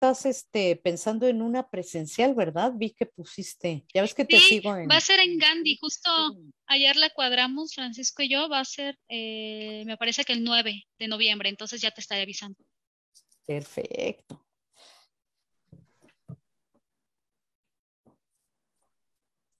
Estás pensando en una presencial, ¿verdad? Vi que pusiste, ya ves que te Sí, sigo va a en... ser en Gandhi, justo ayer la cuadramos, Francisco y yo, va a ser, me parece que el 9 de noviembre, entonces ya te estaré avisando. Perfecto.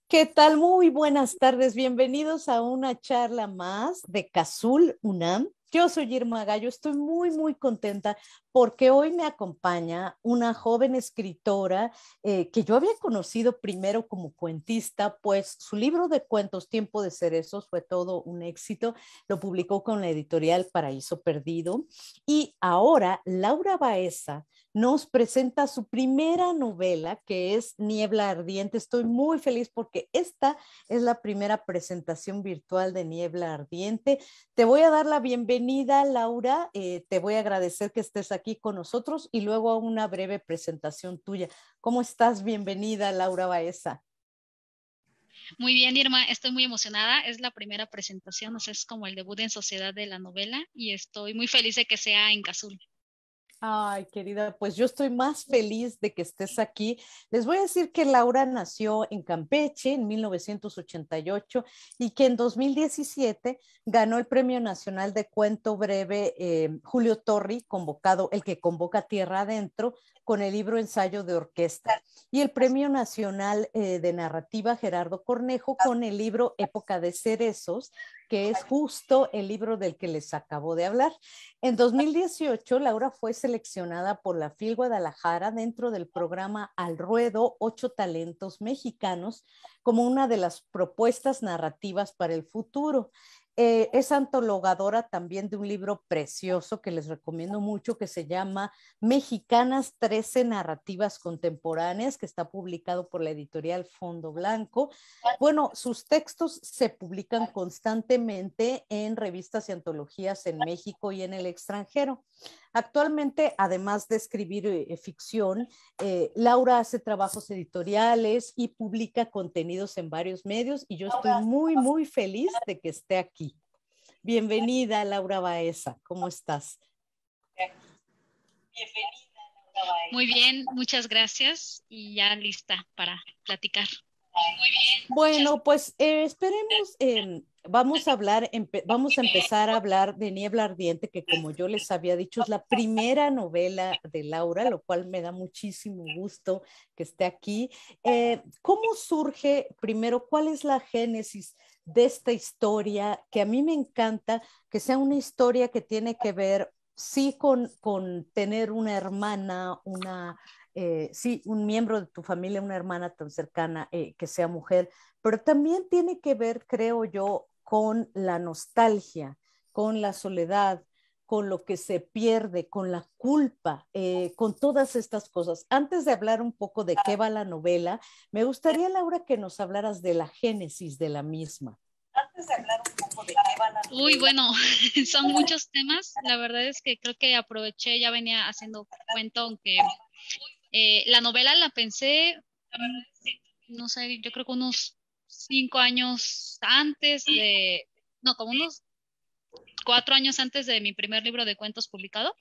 ¿Qué tal? Muy buenas tardes. Bienvenidos a una charla más de Cazul UNAM. Yo soy Irma Gallo. Estoy muy contenta porque hoy me acompaña una joven escritora que yo había conocido primero como cuentista, pues su libro de cuentos Tiempo de Cerezos fue todo un éxito. Lo publicó con la editorial Paraíso Perdido. Y ahora Laura Baeza nos presenta su primera novela, que es Niebla Ardiente. Estoy muy feliz porque esta es la primera presentación virtual de Niebla Ardiente. Te voy a dar la bienvenida, Laura. Te voy a agradecer que estés aquí con nosotros y luego a una breve presentación tuya. ¿Cómo estás? Bienvenida, Laura Baeza. Muy bien, Irma, estoy muy emocionada, es la primera presentación, o sea, es como el debut en sociedad de la novela y estoy muy feliz de que sea en Cazul. Ay, querida, pues yo estoy más feliz de que estés aquí. Les voy a decir que Laura nació en Campeche en 1988 y que en 2017 ganó el Premio Nacional de Cuento Breve Julio Torri, convocado, el que convoca Tierra Adentro, con el libro Ensayo de Orquesta, y el Premio Nacional de Narrativa Gerardo Cornejo con el libro Época de Cerezos, que es justo el libro del que les acabo de hablar. En 2018, Laura fue seleccionada por la FIL Guadalajara dentro del programa Al Ruedo, 8 talentos mexicanos, como una de las propuestas narrativas para el futuro. Es antologadora también de un libro precioso que les recomiendo mucho, que se llama Mexicanas 13 Narrativas Contemporáneas, que está publicado por la editorial Fondo Blanco. Bueno, sus textos se publican constantemente en revistas y antologías en México y en el extranjero. Actualmente, además de escribir ficción, Laura hace trabajos editoriales y publica contenidos en varios medios y yo estoy muy feliz de que esté aquí. Bienvenida, Laura Baeza. ¿Cómo estás? Muy bien, muchas gracias y ya lista para platicar. Bueno, pues esperemos, vamos a empezar a hablar de Niebla Ardiente, que como yo les había dicho, es la primera novela de Laura, lo cual me da muchísimo gusto que esté aquí. ¿Cómo surge, primero, cuál es la génesis de esta historia? Que a mí me encanta que sea una historia que tiene que ver, sí, con tener una hermana, sí, un miembro de tu familia, una hermana tan cercana que sea mujer, pero también tiene que ver, creo yo, con la nostalgia, con la soledad, con lo que se pierde, con la culpa, con todas estas cosas. Antes de hablar un poco de qué va la novela, me gustaría, Laura, que nos hablaras de la génesis de la misma. Antes de hablar un poco de qué va la Uy, novela. bueno, son muchos temas. La verdad es que creo que aproveché, ya venía haciendo cuento, aunque la novela la pensé, mm, no sé, yo creo que unos 5 años antes de, no, como unos 4 años antes de mi primer libro de cuentos publicado.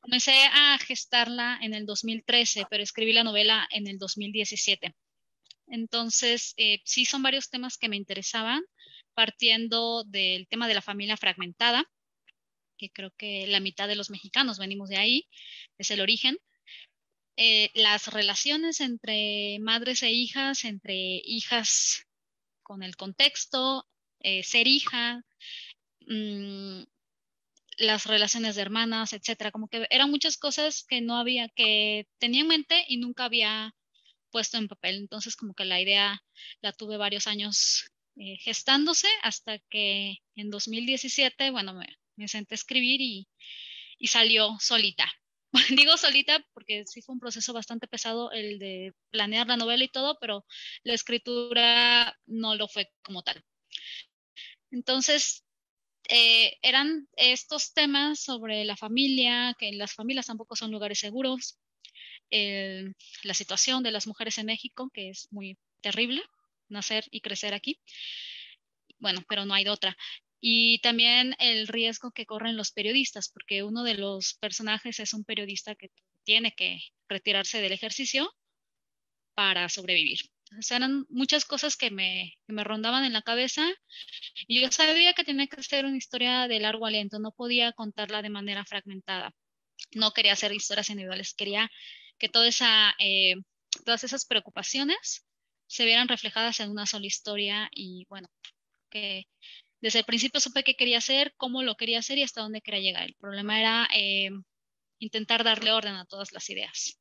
Comencé a gestarla en el 2013, pero escribí la novela en el 2017. Entonces, sí son varios temas que me interesaban, partiendo del tema de la familia fragmentada, que creo que la mitad de los mexicanos venimos de ahí, es el origen. Las relaciones entre madres e hijas, entre hijas con el contexto, ser hija, mmm, las relaciones de hermanas, etcétera, como que eran muchas cosas que no había, que tenía en mente y nunca había puesto en papel. Entonces, como que la idea la tuve varios años gestándose hasta que en 2017, bueno, me senté a escribir y salió solita. Digo solita porque sí fue un proceso bastante pesado el de planear la novela y todo, pero la escritura no lo fue como tal. Entonces, eran estos temas sobre la familia, que las familias tampoco son lugares seguros, eh, la situación de las mujeres en México, que es muy terrible, nacer y crecer aquí. Bueno, pero no hay de otra. y también el riesgo que corren los periodistas, porque uno de los personajes es un periodista que tiene que retirarse del ejercicio para sobrevivir. O sea, eran muchas cosas que me rondaban en la cabeza y yo sabía que tenía que ser una historia de largo aliento, no podía contarla de manera fragmentada. No quería hacer historias individuales, quería que todas esas preocupaciones se vieran reflejadas en una sola historia y bueno, que desde el principio supe qué quería hacer, cómo lo quería hacer y hasta dónde quería llegar. El problema era intentar darle orden a todas las ideas.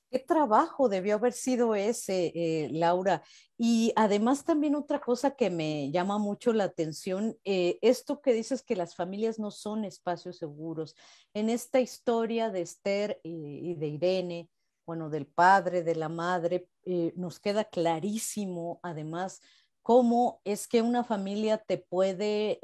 ¿Qué trabajo debió haber sido ese, Laura? Y además también otra cosa que me llama mucho la atención, esto que dices que las familias no son espacios seguros. En esta historia de Esther y de Irene, bueno, del padre, de la madre, nos queda clarísimo además cómo es que una familia te puede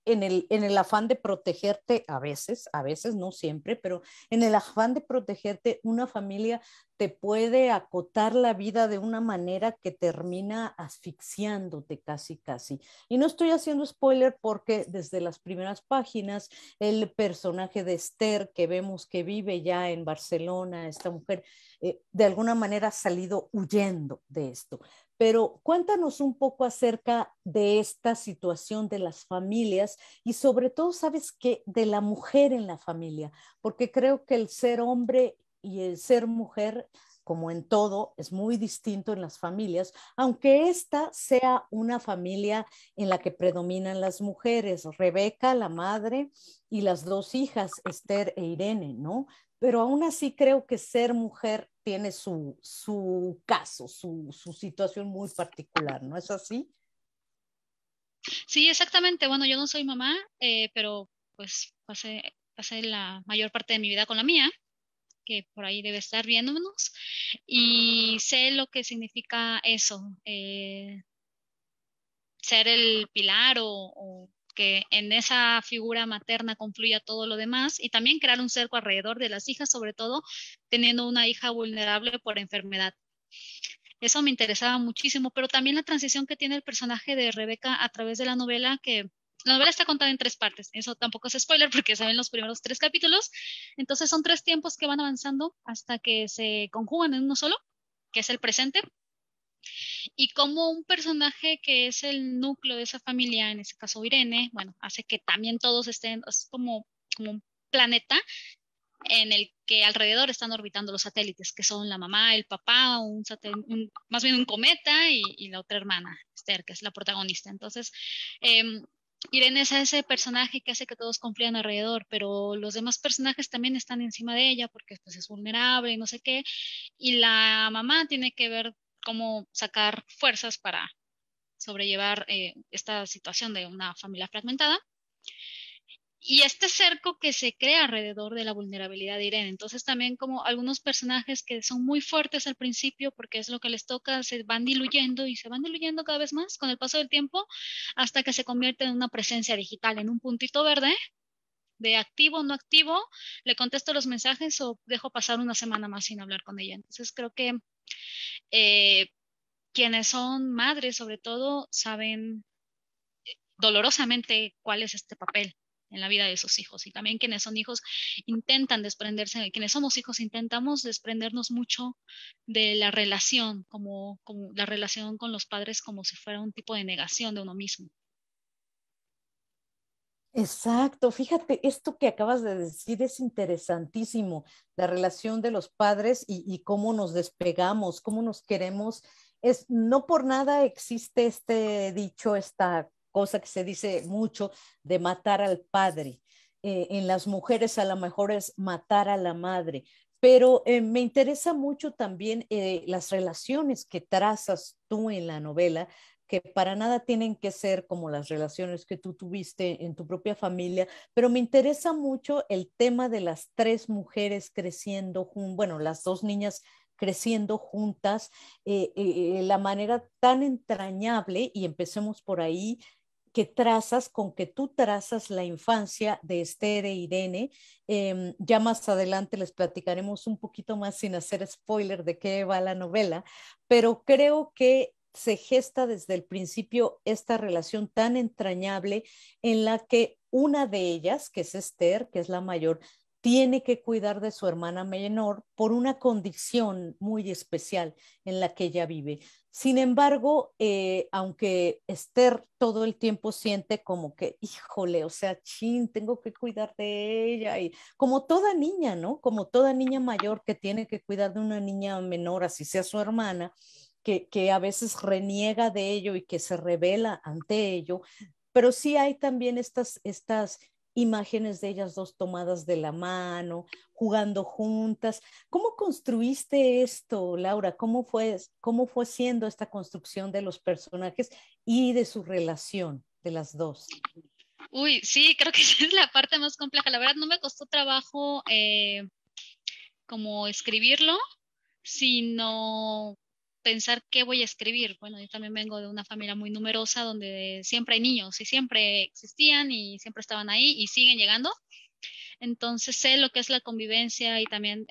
en el afán de protegerte, a veces, no siempre, pero en el afán de protegerte, una familia te puede acotar la vida de una manera que termina asfixiándote casi, casi. Y no estoy haciendo spoiler porque desde las primeras páginas, el personaje de Esther, que vemos que vive ya en Barcelona, esta mujer, de alguna manera ha salido huyendo de esto. Pero cuéntanos un poco acerca de esta situación de las familias y sobre todo, ¿sabes qué? De la mujer en la familia, porque creo que el ser hombre y el ser mujer, como en todo, es muy distinto en las familias, aunque esta sea una familia en la que predominan las mujeres, Rebeca, la madre, y las dos hijas, Esther e Irene, ¿no? Pero aún así creo que ser mujer tiene su caso, su situación muy particular, ¿no es así? Sí, exactamente. Bueno, yo no soy mamá, pero pues pasé la mayor parte de mi vida con la mía, que por ahí debe estar viéndonos, y sé lo que significa eso, ser el pilar o que en esa figura materna confluya todo lo demás y también crear un cerco alrededor de las hijas, sobre todo teniendo una hija vulnerable por enfermedad. Eso me interesaba muchísimo, pero también la transición que tiene el personaje de Rebeca a través de la novela, que la novela está contada en tres partes, eso tampoco es spoiler porque saben los primeros tres capítulos, entonces son tres tiempos que van avanzando hasta que se conjugan en uno solo, que es el presente, y como un personaje que es el núcleo de esa familia, en ese caso Irene, bueno, hace que también todos estén, es como un planeta en el que alrededor están orbitando los satélites, que son la mamá, el papá, más bien un cometa y la otra hermana, Esther, que es la protagonista. Entonces, eh, Irene es ese personaje que hace que todos confíen alrededor, pero los demás personajes también están encima de ella porque pues, es vulnerable y no sé qué. Y la mamá tiene que ver cómo sacar fuerzas para sobrellevar esta situación de una familia fragmentada. Y este cerco que se crea alrededor de la vulnerabilidad de Irene. Entonces también como algunos personajes que son muy fuertes al principio porque es lo que les toca, se van diluyendo y se van diluyendo cada vez más con el paso del tiempo hasta que se convierte en una presencia digital, en un puntito verde de activo o no activo, le contesto los mensajes o dejo pasar una semana más sin hablar con ella. Entonces creo que eh, quienes son madres sobre todo saben dolorosamente cuál es este papel en la vida de sus hijos. Y también quienes son hijos intentan desprenderse, quienes somos hijos intentamos desprendernos mucho de la relación, como la relación con los padres como si fuera un tipo de negación de uno mismo. Exacto, fíjate, esto que acabas de decir es interesantísimo, la relación de los padres y cómo nos despegamos, cómo nos queremos. Es, no por nada existe este dicho, esta cosa que se dice mucho de matar al padre. En las mujeres a lo mejor es matar a la madre, pero me interesa mucho también las relaciones que trazas tú en la novela que para nada tienen que ser como las relaciones que tú tuviste en tu propia familia, pero me interesa mucho el tema de las tres mujeres creciendo, bueno, las dos niñas creciendo juntas, la manera tan entrañable, y empecemos por ahí, que trazas, con que tú trazas la infancia de Esther e Irene. Ya más adelante les platicaremos un poquito más sin hacer spoiler de qué va la novela, pero creo que se gesta desde el principio esta relación tan entrañable en la que una de ellas, que es Esther, que es la mayor, tiene que cuidar de su hermana menor por una condición muy especial en la que ella vive. Sin embargo, aunque Esther todo el tiempo siente como que, híjole, o sea, chin, tengo que cuidar de ella, y como toda niña, ¿no? Como toda niña mayor que tiene que cuidar de una niña menor, así sea su hermana, que a veces reniega de ello y que se revela ante ello, pero sí hay también estas imágenes de ellas dos tomadas de la mano, jugando juntas. ¿Cómo construiste esto, Laura? Cómo fue siendo esta construcción de los personajes y de su relación de las dos? Uy, sí, creo que esa es la parte más compleja. La verdad no me costó trabajo como escribirlo, sino pensar qué voy a escribir. Bueno, yo también vengo de una familia muy numerosa donde siempre hay niños y siempre existían y siempre estaban ahí y siguen llegando. Entonces sé lo que es la convivencia y también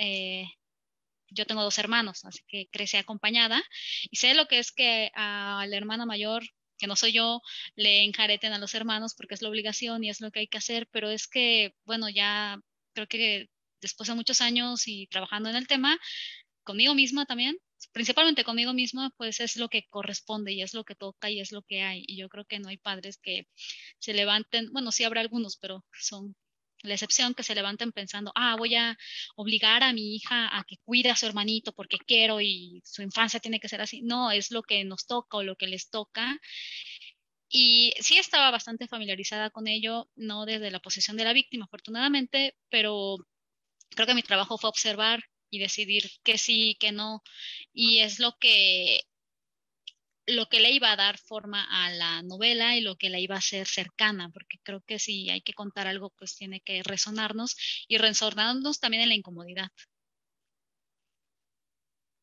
yo tengo dos hermanos, así que crecí acompañada y sé lo que es que a la hermana mayor, que no soy yo, le enjareten a los hermanos porque es la obligación y es lo que hay que hacer, pero es que, bueno, ya creo que después de muchos años y trabajando en el tema, conmigo misma también, principalmente conmigo misma, pues es lo que corresponde y es lo que toca y es lo que hay. Y yo creo que no hay padres que se levanten, bueno, sí habrá algunos, pero son la excepción que se levanten pensando, voy a obligar a mi hija a que cuide a su hermanito porque quiero y su infancia tiene que ser así. No, es lo que nos toca o lo que les toca. Y sí estaba bastante familiarizada con ello, no desde la posición de la víctima, afortunadamente, pero creo que mi trabajo fue observar y decidir que sí, que no, y es lo que le iba a dar forma a la novela y lo que la iba a hacer cercana, porque creo que si hay que contar algo, pues tiene que resonarnos y resonarnos también en la incomodidad.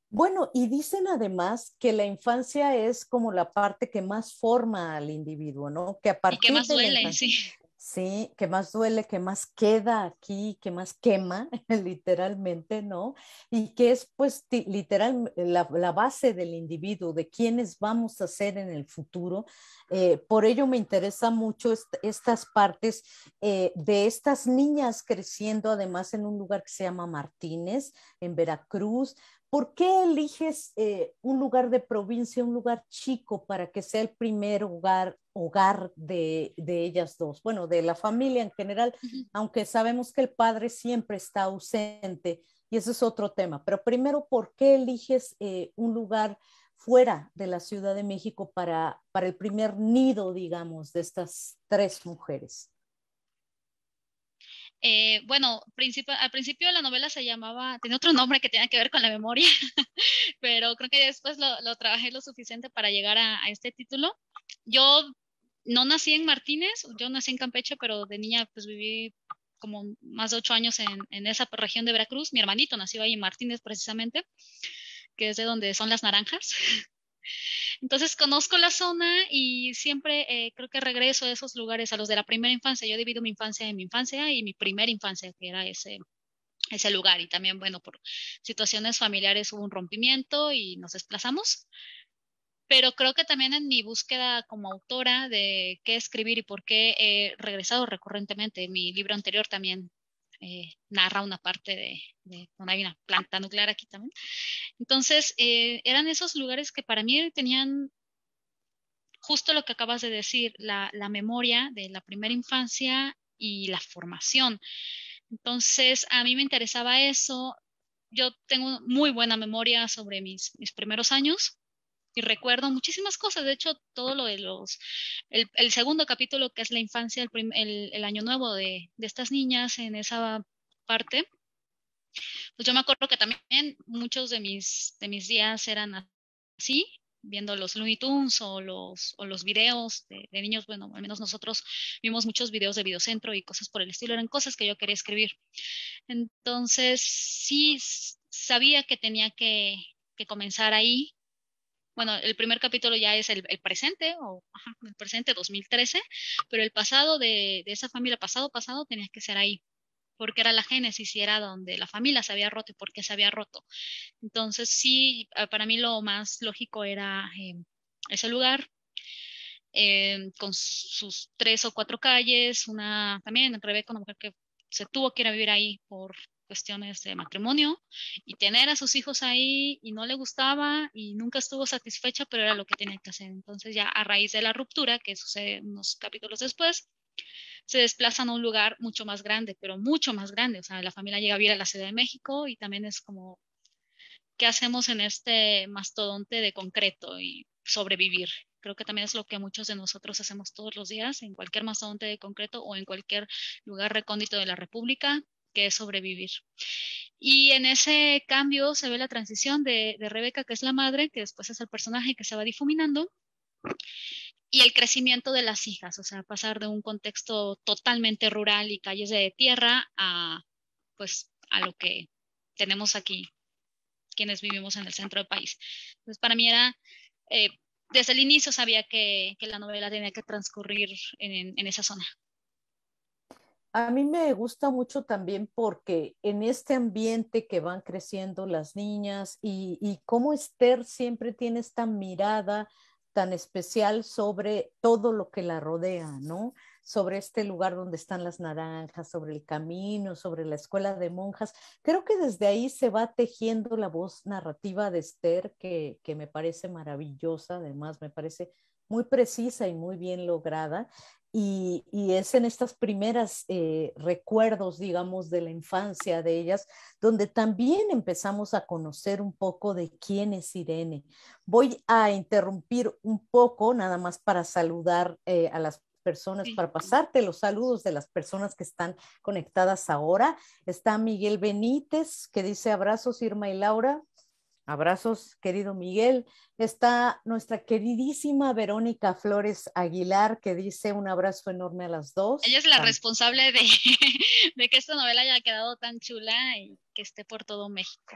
Bueno, y dicen además que la infancia es como la parte que más forma al individuo, ¿no? Que a Y qué partir más de la duele, infancia, sí. sí, que más duele, que más queda aquí, que más quema, literalmente, ¿no? Y que es pues literal la base del individuo, de quiénes vamos a ser en el futuro. Por ello me interesa mucho estas partes de estas niñas creciendo además en un lugar que se llama Martínez, en Veracruz. ¿Por qué eliges un lugar de provincia, un lugar chico, para que sea el primer hogar de ellas dos? Bueno, de la familia en general, aunque sabemos que el padre siempre está ausente y ese es otro tema. Pero primero, ¿por qué eliges un lugar fuera de la Ciudad de México para el primer nido, digamos, de estas tres mujeres? Bueno, al principio la novela se llamaba, tenía otro nombre que tenía que ver con la memoria, pero creo que después lo trabajé lo suficiente para llegar a este título. Yo no nací en Martínez, yo nací en Campeche, pero de niña pues viví como más de 8 años en esa región de Veracruz. Mi hermanito nació ahí en Martínez precisamente, que es de donde son las naranjas. Entonces conozco la zona y siempre creo que regreso a esos lugares, a los de la primera infancia. Yo divido mi infancia en mi infancia y mi primera infancia, que era ese lugar. Y también, bueno, por situaciones familiares hubo un rompimiento y nos desplazamos. Pero creo que también en mi búsqueda como autora de qué escribir y por qué he regresado recurrentemente, mi libro anterior también narra una parte donde hay una planta nuclear aquí también. Entonces, eran esos lugares que para mí tenían justo lo que acabas de decir, la memoria de la primera infancia y la formación. Entonces, a mí me interesaba eso. Yo tengo muy buena memoria sobre mis primeros años y recuerdo muchísimas cosas. De hecho, todo lo de el segundo capítulo, que es la infancia, el año nuevo de estas niñas en esa parte, pues yo me acuerdo que también muchos de mis días eran así, viendo los Looney Tunes o los videos de niños. Bueno, al menos nosotros vimos muchos videos de Videocentro y cosas por el estilo, eran cosas que yo quería escribir. Entonces, sí sabía que tenía que comenzar ahí. Bueno, el primer capítulo ya es el presente, el presente 2013, pero el pasado de esa familia, pasado, tenía que ser ahí, porque era la génesis y era donde la familia se había roto y por qué se había roto. Entonces, sí, para mí lo más lógico era ese lugar, con sus 3 o 4 calles, también Rebeca, una mujer que se tuvo que ir a vivir ahí por cuestiones de matrimonio y tener a sus hijos ahí y no le gustaba y nunca estuvo satisfecha, pero era lo que tenía que hacer. Entonces ya a raíz de la ruptura, que sucede unos capítulos después, se desplazan a un lugar mucho más grande, pero mucho más grande. O sea, la familia llega a vivir a la Ciudad de México y también es como, ¿qué hacemos en este mastodonte de concreto y sobrevivir? Creo que también es lo que muchos de nosotros hacemos todos los días en cualquier mastodonte de concreto o en cualquier lugar recóndito de la República, que es sobrevivir. Y en ese cambio se ve la transición de Rebeca, que es la madre, que después es el personaje que se va difuminando, y el crecimiento de las hijas, o sea, pasar de un contexto totalmente rural y calles de tierra a, pues, a lo que tenemos aquí, quienes vivimos en el centro del país. Entonces, para mí era, eh, desde el inicio sabía que la novela tenía que transcurrir en esa zona. A mí me gusta mucho también porque en este ambiente que van creciendo las niñas y cómo Esther siempre tiene esta mirada tan especial sobre todo lo que la rodea, ¿no? Sobre este lugar donde están las naranjas, sobre el camino, sobre la escuela de monjas. Creo que desde ahí se va tejiendo la voz narrativa de Esther, que me parece maravillosa, además me parece muy precisa y muy bien lograda. Y es en estas primeras recuerdos, digamos, de la infancia de ellas, donde también empezamos a conocer un poco de quién es Irene. Voy a interrumpir un poco, nada más para saludar a las personas, Sí. para pasarte los saludos de las personas que están conectadas ahora. Está Miguel Benítez, que dice abrazos, Irma y Laura. Abrazos, querido Miguel. Está nuestra queridísima Verónica Flores Aguilar, que dice un abrazo enorme a las Ella dos. es la responsable de, de que esta novela haya quedado tan chula y que esté por todo México.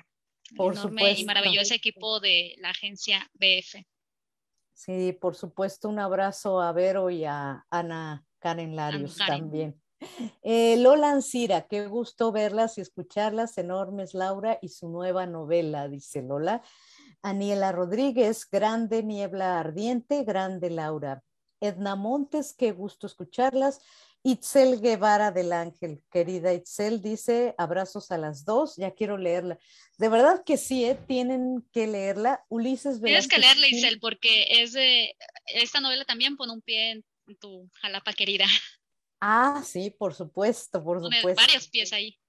El Por enorme y supuesto. maravilloso equipo de la agencia BF. Sí, por supuesto, un abrazo a Vero y a Ana Karen Ana Larios Karen. también. Lola Ancira, qué gusto verlas y escucharlas, enormes Laura y su nueva novela, dice Lola. Aniela Rodríguez, grande niebla ardiente, grande Laura. Edna Montes, qué gusto escucharlas. Itzel Guevara del Ángel, querida Itzel, dice abrazos a las dos, ya quiero leerla. De verdad que sí, tienen que leerla. Ulises Tienes que Velázquez leerla, Gil. Isel, porque esta novela también pone un pie en tu Jalapa querida. Ah, sí, por supuesto, por Pone supuesto. varios pies ahí.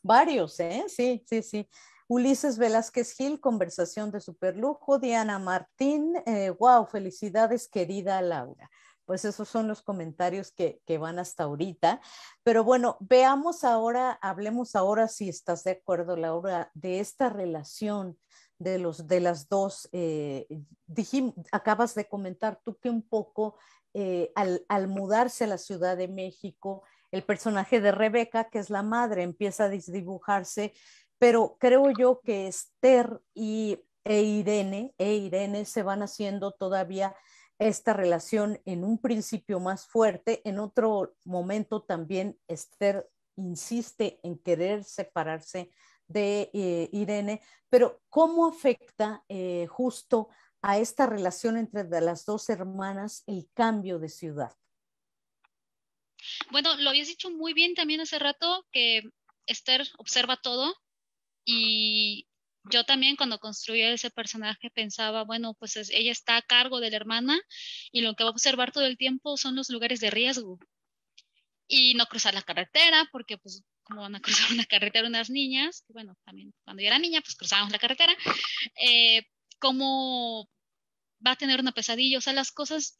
Varios, ¿eh? Sí, sí, sí. Ulises Velázquez Gil, conversación de superlujo. Diana Martín, wow, felicidades, querida Laura. Pues esos son los comentarios que van hasta ahorita. Pero bueno, veamos ahora, hablemos ahora, si estás de acuerdo, Laura, de esta relación de las dos. Acabas de comentar tú que un poco al mudarse a la Ciudad de México, el personaje de Rebeca, que es la madre, empieza a desdibujarse, pero creo yo que Esther e Irene se van haciendo todavía esta relación en un principio más fuerte, en otro momento también Esther insiste en querer separarse de Irene, pero ¿cómo afecta justo a esta relación entre las dos hermanas el cambio de ciudad? Bueno, lo habías dicho muy bien también hace rato, que Esther observa todo y yo también cuando construía ese personaje pensaba, bueno, pues ella está a cargo de la hermana y lo que va a observar todo el tiempo son los lugares de riesgo y no cruzar la carretera, porque pues como van a cruzar una carretera unas niñas, que bueno, también cuando yo era niña pues cruzábamos la carretera, eh, cómo va a tener una pesadilla, o sea, las cosas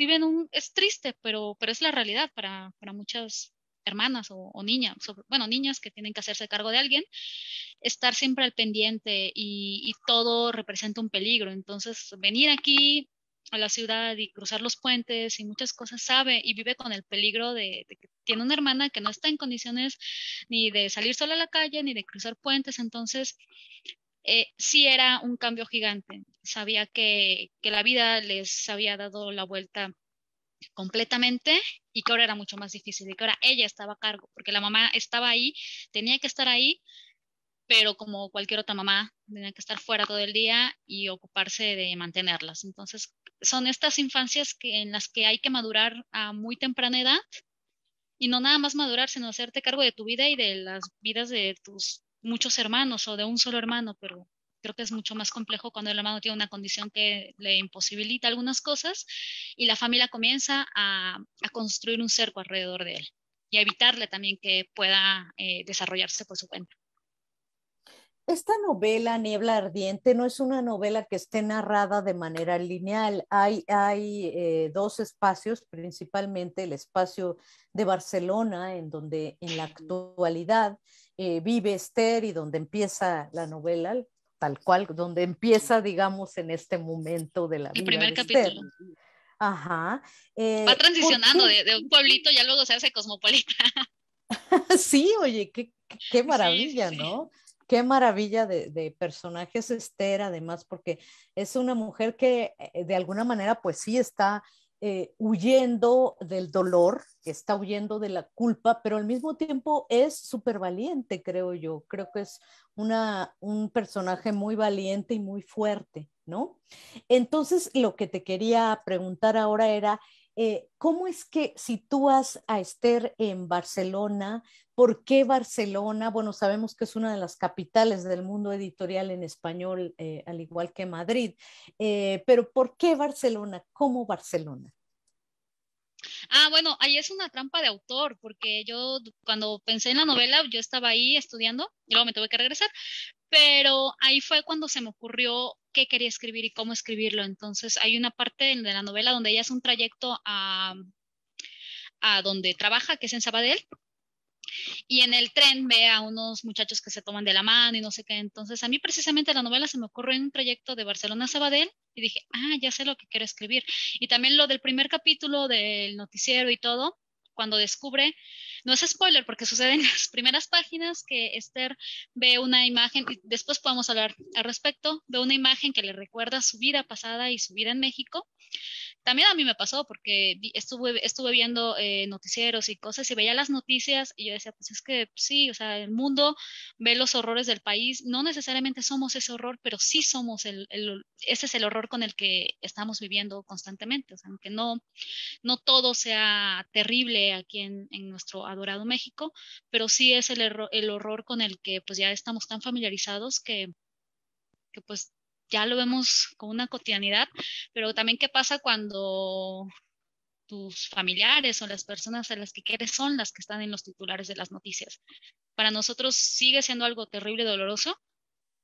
es triste, pero es la realidad para muchas hermanas o niñas, bueno, niñas que tienen que hacerse cargo de alguien, estar siempre al pendiente y todo representa un peligro, entonces venir aquí a la ciudad y cruzar los puentes y muchas cosas sabe y vive con el peligro de que tiene una hermana que no está en condiciones ni de salir sola a la calle ni de cruzar puentes, entonces sí era un cambio gigante. Sabía que la vida les había dado la vuelta completamente y que ahora era mucho más difícil y que ahora ella estaba a cargo, porque la mamá estaba ahí, tenía que estar ahí, pero como cualquier otra mamá, tenía que estar fuera todo el día y ocuparse de mantenerlas. Entonces, son estas infancias en las que hay que madurar a muy temprana edad y no nada más madurar, sino hacerte cargo de tu vida y de las vidas de tus muchos hermanos o de un solo hermano, pero creo que es mucho más complejo cuando el hermano tiene una condición que le imposibilita algunas cosas y la familia comienza a construir un cerco alrededor de él y a evitarle también que pueda desarrollarse por su cuenta. Esta novela, Niebla Ardiente, no es una novela que esté narrada de manera lineal. Hay dos espacios, principalmente el espacio de Barcelona, en donde en la actualidad vive Esther y donde empieza la novela, tal cual, donde empieza, digamos, en este momento de la El vida primer de Esther. capítulo. Ajá. Va ¿Por transicionando qué? de un pueblito, ya luego se hace cosmopolita. Sí, oye, qué Sí, sí, maravilla, sí. ¿no? Qué maravilla de personajes Esther, además, porque es una mujer que de alguna manera, pues sí, está huyendo del dolor, está huyendo de la culpa, pero al mismo tiempo es súper valiente, creo yo. Creo que es un personaje muy valiente y muy fuerte, ¿no? Entonces, lo que te quería preguntar ahora era, ¿cómo es que sitúas a Esther en Barcelona? ¿Por qué Barcelona? Bueno, sabemos que es una de las capitales del mundo editorial en español, al igual que Madrid, pero ¿por qué Barcelona? ¿Cómo Barcelona? Ah, bueno, ahí es una trampa de autor, porque yo cuando pensé en la novela, yo estaba ahí estudiando y luego me tuve que regresar, pero ahí fue cuando se me ocurrió qué quería escribir y cómo escribirlo. Entonces, hay una parte de la novela donde ella hace un trayecto a donde trabaja, que es en Sabadell, y en el tren ve a unos muchachos que se toman de la mano y no sé qué. Entonces, a mí precisamente la novela se me ocurrió en un trayecto de Barcelona a Sabadell y dije, ya sé lo que quiero escribir. Y también lo del primer capítulo del noticiero y todo, cuando descubre, no es spoiler porque sucede en las primeras páginas que Esther ve una imagen, y después podemos hablar al respecto, ve una imagen que le recuerda su vida pasada y su vida en México. También a mí me pasó porque estuve viendo noticieros y cosas y veía las noticias y yo decía, pues es que sí, o sea, el mundo ve los horrores del país, no necesariamente somos ese horror, pero sí somos ese es el horror con el que estamos viviendo constantemente, o sea, aunque no todo sea terrible aquí en nuestro adorado México, pero sí es el horror con el que pues ya estamos tan familiarizados que pues ya lo vemos como una cotidianidad, pero también qué pasa cuando tus familiares o las personas a las que quieres son las que están en los titulares de las noticias. Para nosotros sigue siendo algo terrible y doloroso,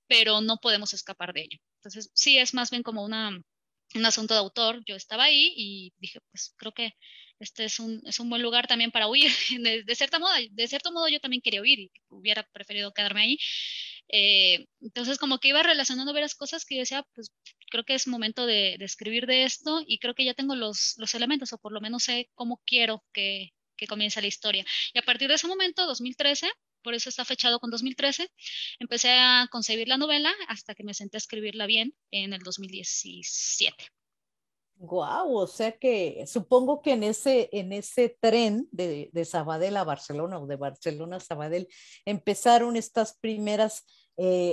pero no podemos escapar de ello. Entonces, sí, es más bien como un asunto de autor. Yo estaba ahí y dije, pues creo que este es un buen lugar también para huir. De cierto modo yo también quería huir y hubiera preferido quedarme ahí. Entonces, como que iba relacionando varias cosas que yo decía, pues creo que es momento de escribir de esto y creo que ya tengo los elementos o por lo menos sé cómo quiero que comience la historia. Y a partir de ese momento, 2013, por eso está fechado con 2013, empecé a concebir la novela hasta que me senté a escribirla bien en el 2017. Guau, o sea que supongo que en ese tren de Sabadell a Barcelona o de Barcelona a Sabadell empezaron estas primeras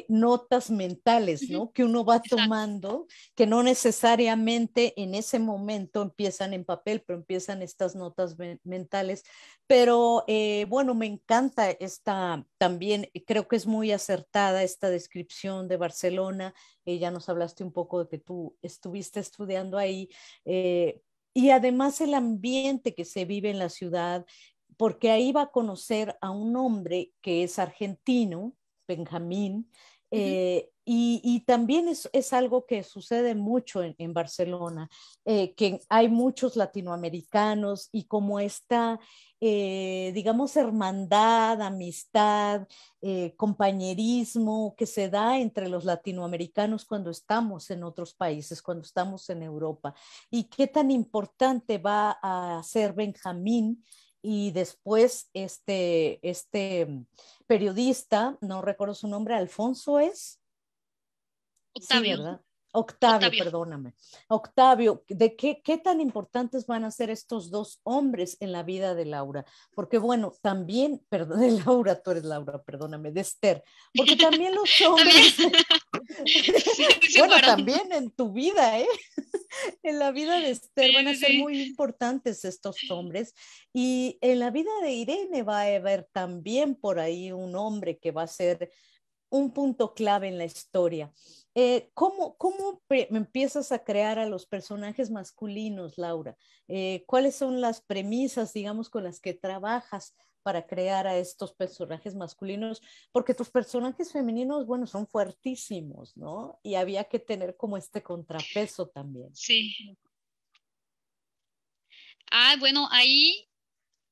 notas mentales, Ujú, ¿no? Que uno va exacto. tomando, que no necesariamente en ese momento empiezan en papel, pero empiezan estas notas mentales. Pero bueno, me encanta esta también, creo que es muy acertada esta descripción de Barcelona. Ya nos hablaste un poco de que tú estuviste estudiando ahí, eh, y además el ambiente que se vive en la ciudad, porque ahí va a conocer a un hombre que es argentino, Benjamín, Ujú. y también es algo que sucede mucho en Barcelona, que hay muchos latinoamericanos y como esta, digamos, hermandad, amistad, compañerismo que se da entre los latinoamericanos cuando estamos en otros países, cuando estamos en Europa. ¿Y qué tan importante va a ser Benjamín y después este periodista, no recuerdo su nombre, Alfonso es? Sí, Octavio. ¿verdad? Octavio, Octavio. perdóname. Octavio, ¿de qué tan importantes van a ser estos dos hombres en la vida de Laura? Porque bueno, también, perdón, de Laura, tú eres Laura, perdóname, de Esther, porque también los También, hombres, sí, sí bueno, fueron. también en tu vida, ¿eh? En la vida de Esther Sí, van a sí, ser sí. muy importantes estos hombres y en la vida de Irene va a haber también por ahí un hombre que va a ser un punto clave en la historia. ¿Cómo empiezas a crear a los personajes masculinos, Laura? ¿Cuáles son las premisas, digamos, con las que trabajas para crear a estos personajes masculinos? Porque tus personajes femeninos, bueno, son fuertísimos, ¿no? Y había que tener como este contrapeso también. Sí. Ah, bueno, ahí,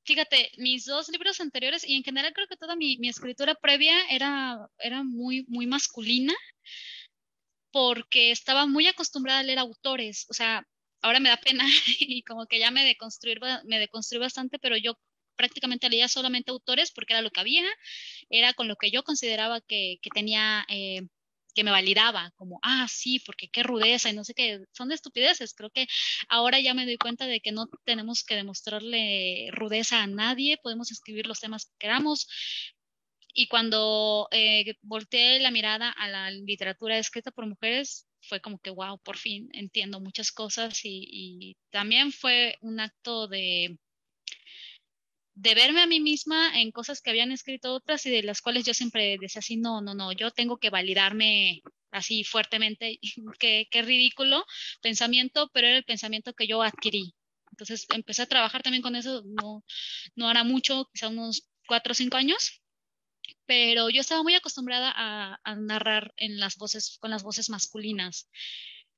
fíjate, mis dos libros anteriores y en general creo que toda mi escritura previa era muy, muy masculina porque estaba muy acostumbrada a leer autores. O sea, ahora me da pena y como que ya me deconstruí bastante, pero yo prácticamente leía solamente autores porque era lo que había, era con lo que yo consideraba que tenía, que me validaba, como, ah, sí, porque qué rudeza y no sé qué, son de estupideces. Creo que ahora ya me doy cuenta de que no tenemos que demostrarle rudeza a nadie, podemos escribir los temas que queramos. Y cuando volteé la mirada a la literatura escrita por mujeres, fue como que, wow, por fin entiendo muchas cosas y también fue un acto de verme a mí misma en cosas que habían escrito otras y de las cuales yo siempre decía así, no, no, no, yo tengo que validarme así fuertemente, qué ridículo pensamiento, pero era el pensamiento que yo adquirí. Entonces empecé a trabajar también con eso, no, no hará mucho, quizá unos 4 o 5 años, pero yo estaba muy acostumbrada a narrar en las voces, con las voces masculinas.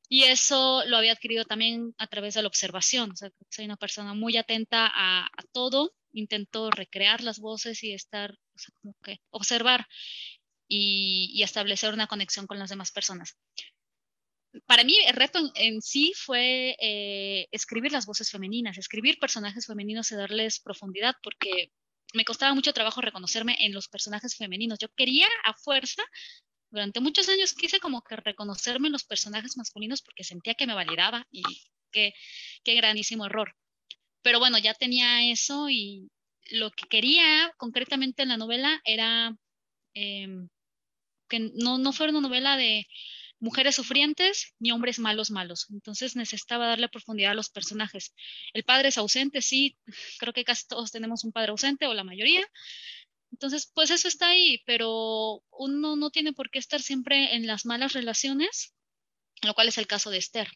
Y eso lo había adquirido también a través de la observación. O sea, soy una persona muy atenta a todo. Intento recrear las voces y estar, o sea, como que observar y establecer una conexión con las demás personas. Para mí el reto en sí fue escribir las voces femeninas, escribir personajes femeninos y darles profundidad, porque me costaba mucho trabajo reconocerme en los personajes femeninos. Yo quería a fuerza, durante muchos años quise como que reconocerme en los personajes masculinos porque sentía que me validaba y qué, qué grandísimo error. Pero bueno, ya tenía eso y lo que quería concretamente en la novela era eh, que no fuera una novela de mujeres sufrientes ni hombres malos malos. Entonces necesitaba darle profundidad a los personajes. El padre es ausente, sí, creo que casi todos tenemos un padre ausente o la mayoría. Entonces, pues eso está ahí, pero uno no tiene por qué estar siempre en las malas relaciones, lo cual es el caso de Esther.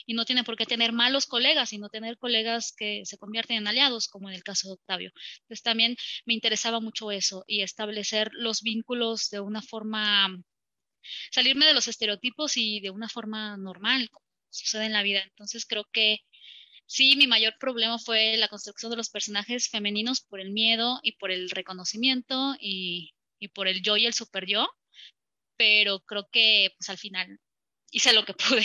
Y no tiene por qué tener malos colegas, sino tener colegas que se convierten en aliados, como en el caso de Octavio. Entonces también me interesaba mucho eso y establecer los vínculos de una forma, salirme de los estereotipos y de una forma normal, como sucede en la vida. Entonces creo que sí, mi mayor problema fue la construcción de los personajes femeninos por el miedo y por el reconocimiento y por el yo y el super yo, pero creo que pues al final hice lo que pude.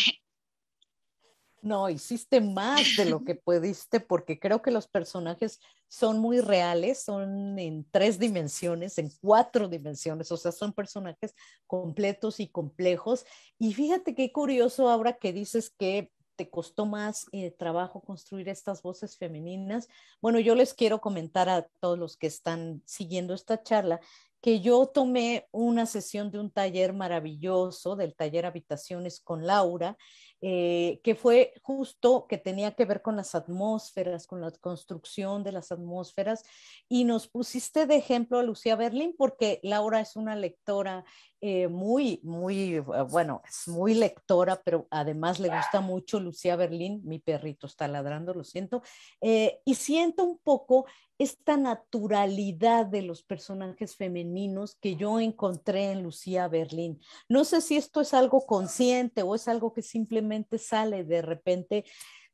No, hiciste más de lo que pudiste porque creo que los personajes son muy reales, son en 3 dimensiones, en 4 dimensiones, o sea, son personajes completos y complejos. Y fíjate qué curioso ahora que dices que te costó más trabajo construir estas voces femeninas. Bueno, yo les quiero comentar a todos los que están siguiendo esta charla que yo tomé una sesión de un taller maravilloso, del taller Habitaciones con Laura, que fue justo que tenía que ver con las atmósferas, con la construcción de las atmósferas, y nos pusiste de ejemplo a Lucía Berlín, porque Laura es una lectora bueno, es muy lectora, pero además le gusta mucho Lucía Berlín, mi perrito está ladrando, lo siento, y siento un poco esta naturalidad de los personajes femeninos que yo encontré en Lucía Berlín. No sé si esto es algo consciente o es algo que simplemente sale de repente,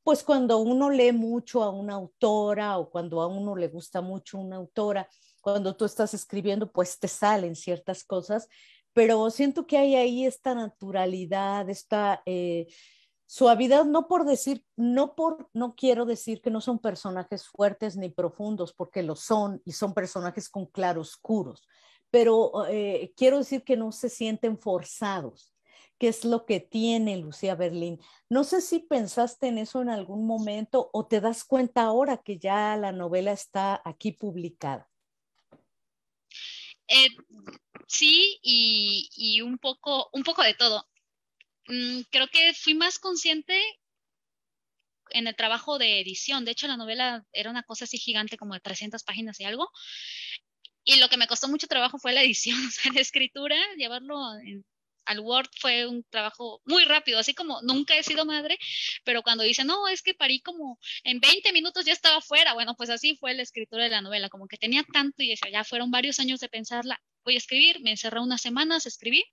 pues cuando uno lee mucho a una autora o cuando a uno le gusta mucho una autora, cuando tú estás escribiendo, pues te salen ciertas cosas, pero siento que hay ahí esta naturalidad, esta suavidad, no por decir, no quiero decir que no son personajes fuertes ni profundos, porque lo son y son personajes con claroscuros, pero quiero decir que no se sienten forzados, qué es lo que tiene Lucía Berlín. No sé si pensaste en eso en algún momento o te das cuenta ahora que ya la novela está aquí publicada. Eh, sí, y un poco de todo. Creo que fui más consciente en el trabajo de edición. De hecho, la novela era una cosa así gigante, como de 300 páginas y algo. Y lo que me costó mucho trabajo fue la edición, o sea, la escritura, al Word fue un trabajo muy rápido, así como nunca he sido madre, pero cuando dicen, no, es que parí como en 20 minutos ya estaba fuera, bueno, pues así fue la escritura de la novela, como que tenía tanto y decía, ya fueron varios años de pensarla, voy a escribir, me encerré unas semanas, escribí,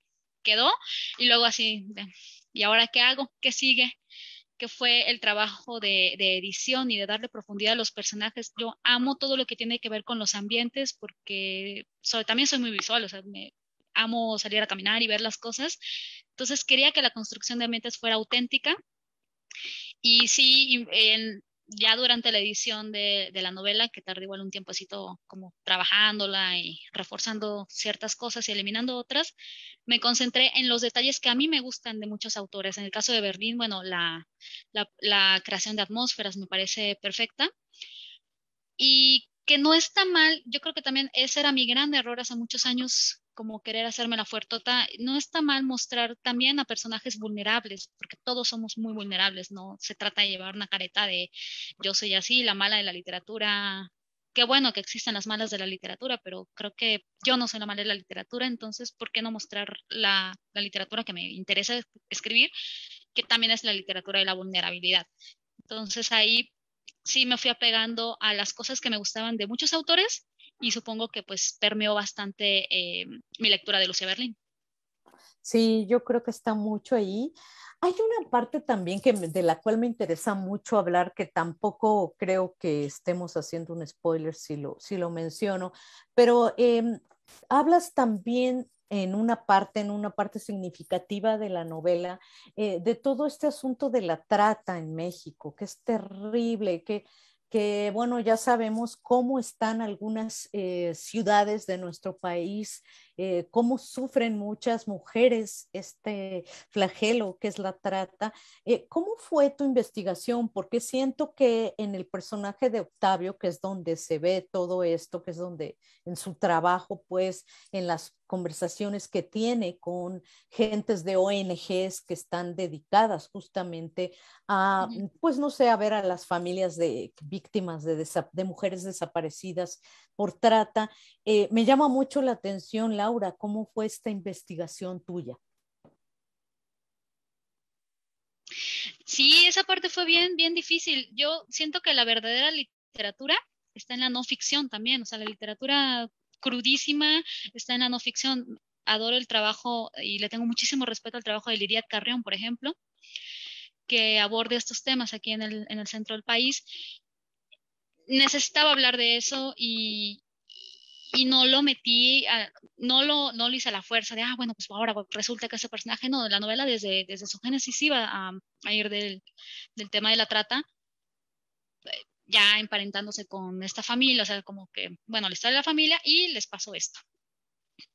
quedó, y luego así, ¿y ahora qué hago? ¿Qué sigue? Que fue el trabajo de edición y de darle profundidad a los personajes. Yo amo todo lo que tiene que ver con los ambientes porque también soy muy visual, o sea, amo salir a caminar y ver las cosas. Entonces quería que la construcción de ambientes fuera auténtica y sí, ya durante la edición de la novela, que tardé igual un tiempecito como trabajándola y reforzando ciertas cosas y eliminando otras, me concentré en los detalles que a mí me gustan de muchos autores. En el caso de Berlín, bueno, la creación de atmósferas me parece perfecta y que no está mal. Yo creo que también ese era mi gran error hace muchos años, como querer hacerme la fuertota. No está mal mostrar también a personajes vulnerables, porque todos somos muy vulnerables, no se trata de llevar una careta de yo soy así, la mala de la literatura. Qué bueno que existan las malas de la literatura, pero creo que yo no soy la mala de la literatura, entonces, ¿por qué no mostrar la literatura que me interesa escribir, que también es la literatura de la vulnerabilidad? Entonces ahí sí me fui apegando a las cosas que me gustaban de muchos autores y supongo que pues permeó bastante mi lectura de Lucía Berlín. Sí, yo creo que está mucho ahí. Hay una parte también de la cual me interesa mucho hablar, que tampoco creo que estemos haciendo un spoiler si lo menciono, pero hablas también en una parte significativa de la novela, de todo este asunto de la trata en México, que es terrible, que bueno, ya sabemos cómo están algunas ciudades de nuestro país, cómo sufren muchas mujeres este flagelo que es la trata. ¿Cómo fue tu investigación? Porque siento que en el personaje de Octavio, que es donde se ve todo esto, que es donde en su trabajo, pues en las conversaciones que tiene con gentes de ONGs que están dedicadas justamente a, Ujú. pues no sé, a ver a las familias de víctimas de mujeres desaparecidas por trata. Me llama mucho la atención, Laura, ¿cómo fue esta investigación tuya? Sí, esa parte fue bien, bien difícil. Yo siento que la verdadera literatura está en la no ficción también, o sea, la literatura crudísima está en la no ficción. Adoro el trabajo y le tengo muchísimo respeto al trabajo de Lidia Carrión, por ejemplo, que aborde estos temas aquí en el centro del país. Necesitaba hablar de eso y no lo metí, no lo hice a la fuerza de, bueno, pues ahora resulta que ese personaje, no, la novela desde su génesis iba a ir del tema de la trata, ya emparentándose con esta familia, o sea, como que, bueno, la historia de la familia y les pasó esto.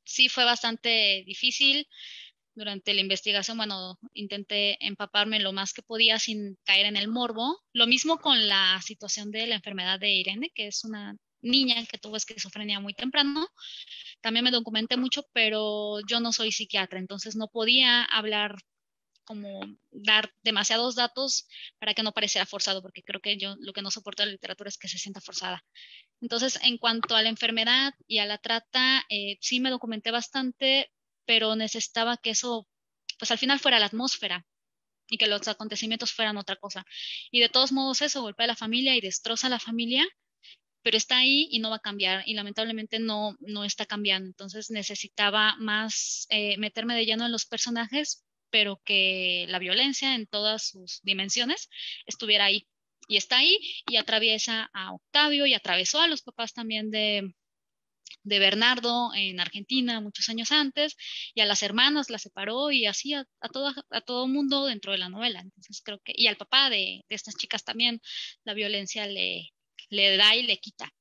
Sí, fue bastante difícil. Durante la investigación, bueno, intenté empaparme lo más que podía sin caer en el morbo. Lo mismo con la situación de la enfermedad de Irene, que es una niña que tuvo esquizofrenia muy temprano. También me documenté mucho, pero yo no soy psiquiatra, entonces no podía hablar como dar demasiados datos para que no pareciera forzado, porque creo que yo lo que no soporto de la literatura es que se sienta forzada. Entonces, en cuanto a la enfermedad y a la trata, sí me documenté bastante, pero necesitaba que eso, pues al final fuera la atmósfera y que los acontecimientos fueran otra cosa. Y de todos modos eso golpea a la familia y destroza a la familia, pero está ahí y no va a cambiar y lamentablemente no está cambiando. Entonces necesitaba más meterme de lleno en los personajes, pero que la violencia en todas sus dimensiones estuviera ahí. Y está ahí y atraviesa a Octavio y atravesó a los papás también de Bernardo en Argentina muchos años antes y a las hermanas las separó y así a todo mundo dentro de la novela. Entonces creo que, y al papá de estas chicas también, la violencia le da y le quita.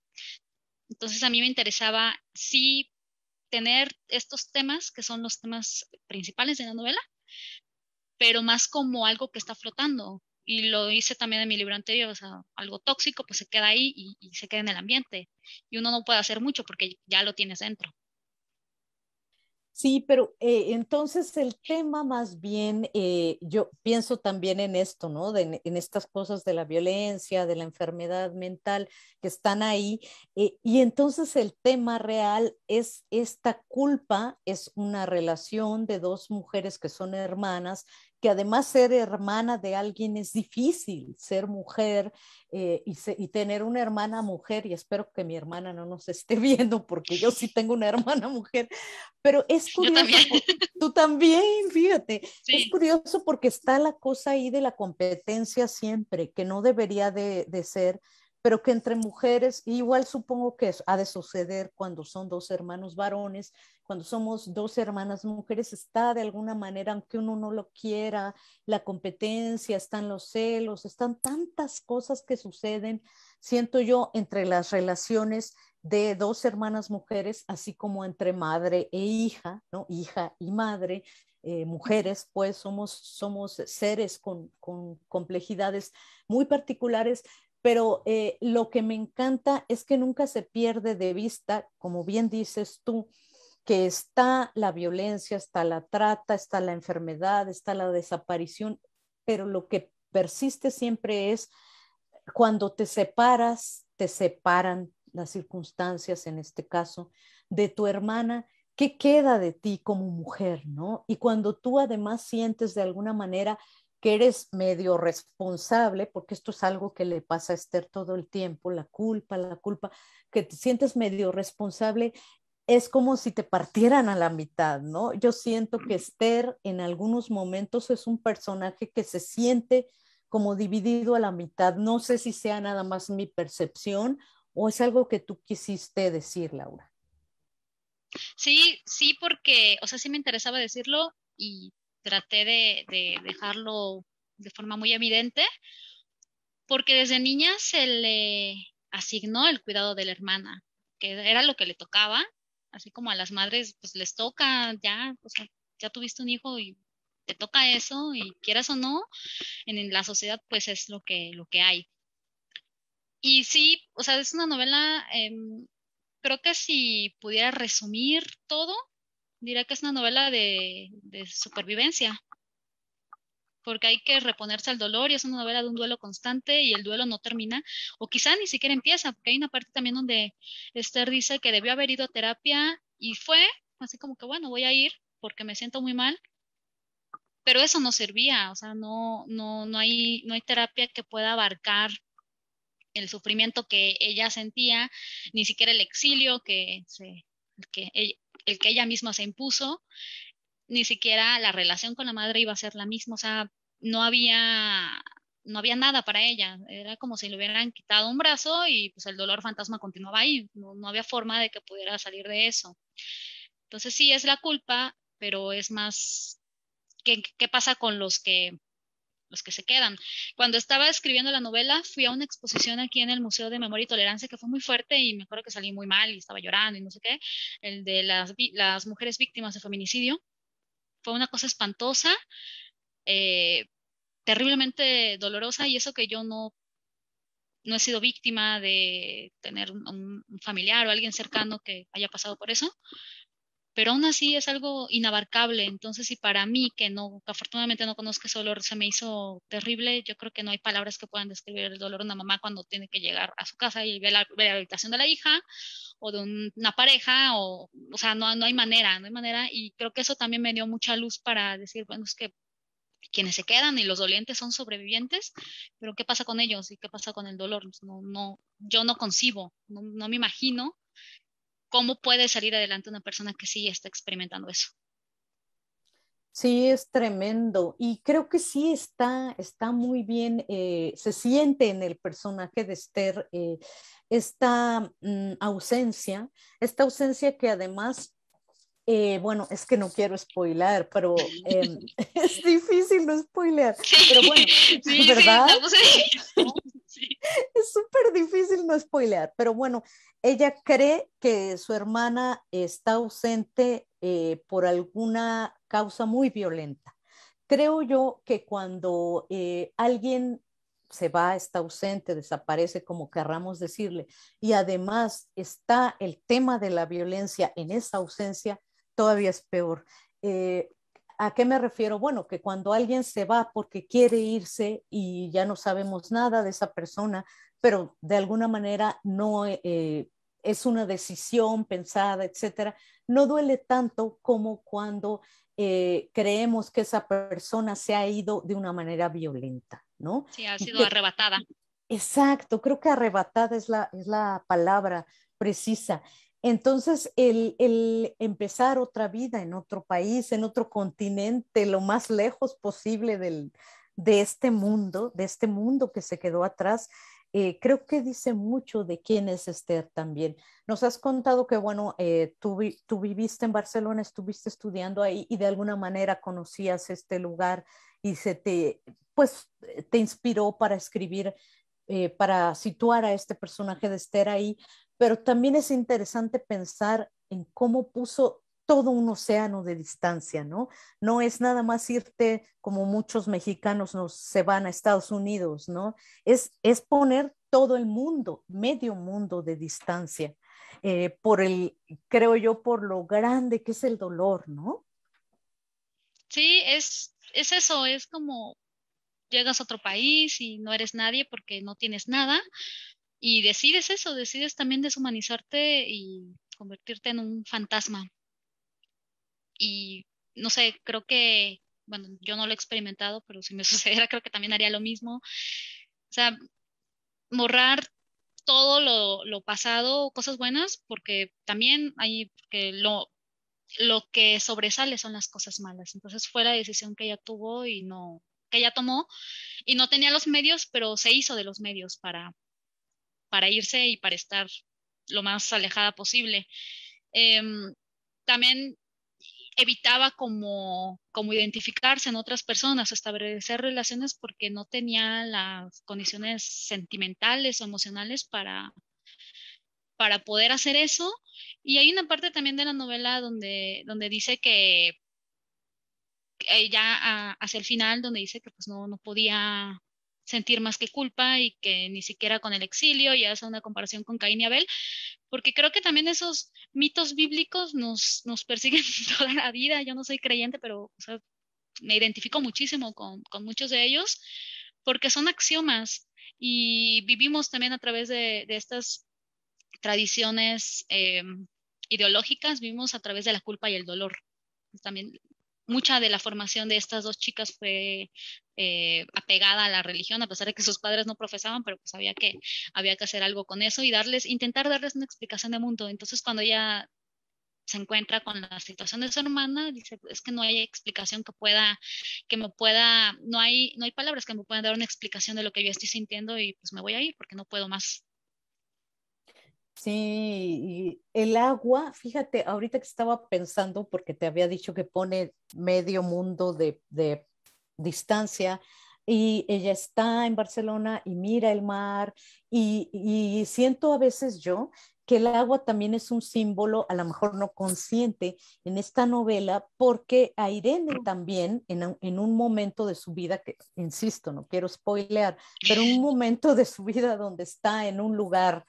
Entonces a mí me interesaba sí tener estos temas que son los temas principales de la novela, pero más como algo que está flotando. Y lo hice también en mi libro anterior, o sea, algo tóxico, pues se queda ahí y se queda en el ambiente. Y uno no puede hacer mucho porque ya lo tienes dentro. Sí, pero entonces el tema más bien, yo pienso también en esto, ¿no? En estas cosas de la violencia, de la enfermedad mental que están ahí. Y entonces el tema real es esta culpa, es una relación de dos mujeres que son hermanas, que además ser hermana de alguien es difícil, ser mujer y tener una hermana mujer, y espero que mi hermana no nos esté viendo porque yo sí tengo una hermana mujer, pero es Yo curioso, también. tú también, fíjate, es Sí, curioso porque está la cosa ahí de la competencia siempre, que no debería de ser, pero que entre mujeres, igual supongo que ha de suceder cuando son dos hermanos varones, cuando somos dos hermanas mujeres, está de alguna manera, aunque uno no lo quiera, la competencia, están los celos, están tantas cosas que suceden, siento yo, entre las relaciones de dos hermanas mujeres, así como entre madre e hija, ¿no? Hija y madre, mujeres, pues somos seres con complejidades muy particulares, pero lo que me encanta es que nunca se pierde de vista, como bien dices tú, que está la violencia, está la trata, está la enfermedad, está la desaparición, pero lo que persiste siempre es cuando te separas, te separan las circunstancias, en este caso, de tu hermana, ¿qué queda de ti como mujer, no? Y cuando tú además sientes de alguna manera que eres medio responsable, porque esto es algo que le pasa a Esther todo el tiempo, la culpa, que te sientes medio responsable, es como si te partieran a la mitad, ¿no? Yo siento que Esther en algunos momentos es un personaje que se siente como dividido a la mitad. No sé si sea nada más mi percepción o es algo que tú quisiste decir, Laura. sí, sí, porque, o sea, sí me interesaba decirlo y traté de dejarlo de forma muy evidente, porque desde niña se le asignó el cuidado de la hermana, que era lo que le tocaba, así como a las madres, pues les toca ya, o sea, ya tuviste un hijo y te toca eso, y quieras o no, en la sociedad, pues es lo que hay. Y sí, o sea, es una novela, creo que si pudiera resumir todo, diría que es una novela de supervivencia, porque hay que reponerse al dolor y es una novela de un duelo constante y el duelo no termina, o quizá ni siquiera empieza, porque hay una parte también donde Esther dice que debió haber ido a terapia y fue así como que, bueno, voy a ir porque me siento muy mal, pero eso no servía, o sea, no hay terapia que pueda abarcar el sufrimiento que ella sentía, ni siquiera el exilio que el que ella misma se impuso, ni siquiera la relación con la madre iba a ser la misma, o sea, no había, no había nada para ella, era como si le hubieran quitado un brazo y pues el dolor fantasma continuaba ahí, no había forma de que pudiera salir de eso. Entonces sí es la culpa, pero es más, ¿qué pasa con los que se quedan? Cuando estaba escribiendo la novela, fui a una exposición aquí en el Museo de Memoria y Tolerancia que fue muy fuerte y me acuerdo que salí muy mal y estaba llorando y no sé qué, el de las mujeres víctimas de feminicidio. Fue una cosa espantosa, eh, terriblemente dolorosa, y eso que yo no he sido víctima de tener un familiar o alguien cercano que haya pasado por eso, pero aún así es algo inabarcable. Entonces, y para mí, que afortunadamente no conozco ese dolor, se me hizo terrible, yo creo que no hay palabras que puedan describir el dolor de una mamá cuando tiene que llegar a su casa y ver la habitación de la hija o de una pareja, o sea, no hay manera, no hay manera, y creo que eso también me dio mucha luz para decir, bueno, es que quienes se quedan y los dolientes son sobrevivientes, pero ¿qué pasa con ellos y qué pasa con el dolor? Yo no concibo, no me imagino cómo puede salir adelante una persona que sí está experimentando eso. Sí, es tremendo y creo que sí está muy bien, se siente en el personaje de Esther esta esta ausencia que además bueno, es que no quiero spoilar, pero es difícil no spoilear. Sí, Pero bueno, sí, ¿verdad? la puse difícil. Sí. Es súper difícil no spoilear. Pero bueno, ella cree que su hermana está ausente por alguna causa muy violenta. creo yo que cuando alguien se va, está ausente, desaparece, como querramos decirle, y además está el tema de la violencia en esa ausencia, todavía es peor. Eh, ¿A qué me refiero? Bueno, que cuando alguien se va porque quiere irse y ya no sabemos nada de esa persona, pero de alguna manera no es una decisión pensada, etcétera, no duele tanto como cuando creemos que esa persona se ha ido de una manera violenta, ¿no? Sí, ha Y sido que, arrebatada. exacto, creo que arrebatada es la palabra precisa. Entonces, el empezar otra vida en otro país, en otro continente, lo más lejos posible de este mundo que se quedó atrás, creo que dice mucho de quién es Esther también. Nos has contado que, bueno, tú viviste en Barcelona, estuviste estudiando ahí y de alguna manera conocías este lugar y pues, te inspiró para escribir, para situar a este personaje de Esther ahí, pero también es interesante pensar en cómo puso todo un océano de distancia, ¿no? No es nada más irte como muchos mexicanos se van a Estados Unidos, ¿no? Es poner todo el mundo, medio mundo de distancia, por creo yo, por lo grande que es el dolor, ¿no? Sí, es eso, es como llegas a otro país y no eres nadie porque no tienes nada y decides eso, decides también deshumanizarte y convertirte en un fantasma. Y no sé, creo que, bueno, yo no lo he experimentado, pero si me sucediera, creo que también haría lo mismo. O sea, borrar todo lo pasado, cosas buenas, porque también hay, porque lo que sobresale son las cosas malas. Entonces fue la decisión que ella tuvo y no, que ella tomó y no tenía los medios, pero se hizo de los medios para irse y para estar lo más alejada posible. También evitaba como identificarse en otras personas, establecer relaciones porque no tenía las condiciones sentimentales o emocionales para poder hacer eso. Y hay una parte también de la novela donde dice que ya hacia el final, donde dice que pues no podía sentir más que culpa y que ni siquiera con el exilio, y hace una comparación con Caín y Abel, porque creo que también esos mitos bíblicos nos persiguen toda la vida. Yo no soy creyente, pero o sea, me identifico muchísimo con muchos de ellos, porque son axiomas y vivimos también a través de estas tradiciones ideológicas, vivimos a través de la culpa y el dolor. También mucha de la formación de estas dos chicas fue apegada a la religión, a pesar de que sus padres no profesaban, pero pues había que hacer algo con eso y intentar darles una explicación de mundo. Entonces, cuando ella se encuentra con la situación de su hermana, dice, es que no hay explicación no hay palabras que me puedan dar una explicación de lo que yo estoy sintiendo y pues me voy a ir porque no puedo más. Sí, y el agua, fíjate, ahorita que estaba pensando, porque te había dicho que pone medio mundo de distancia, y ella está en Barcelona y mira el mar, y siento a veces yo que el agua también es un símbolo, a lo mejor no consciente, en esta novela, porque a Irene también, en un momento de su vida, que insisto, no quiero spoilear, pero un momento de su vida donde está en un lugar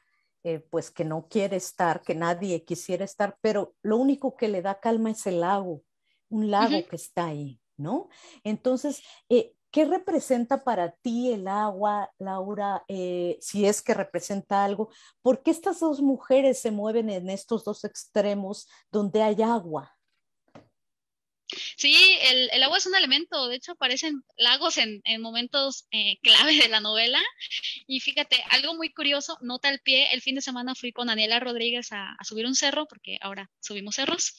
pues que no quiere estar, que nadie quisiera estar, pero lo único que le da calma es el lago, un Uh -huh. lago que está ahí, ¿no? Entonces, ¿qué representa para ti el agua, Laura, si es que representa algo? ¿Por qué estas dos mujeres se mueven en estos dos extremos donde hay agua? Sí, el agua es un elemento, de hecho aparecen lagos en momentos clave de la novela. Y fíjate, algo muy curioso, nota al pie, el fin de semana fui con Daniela Rodríguez a subir un cerro, porque ahora subimos cerros,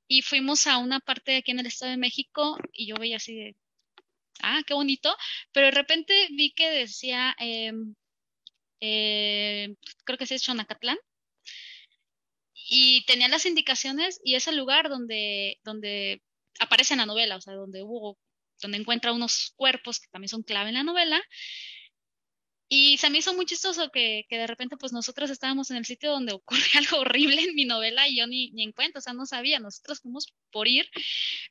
y fuimos a una parte aquí en el Estado de México y yo veía así de, qué bonito, pero de repente vi que decía, creo que sí es Xonacatlán, y tenía las indicaciones y es el lugar donde aparece en la novela, o sea, donde encuentra unos cuerpos que también son clave en la novela. Y se me hizo muy chistoso que de repente pues nosotros estábamos en el sitio donde ocurre algo horrible en mi novela y yo ni en cuenta, o sea, no sabía, nosotros fuimos por ir,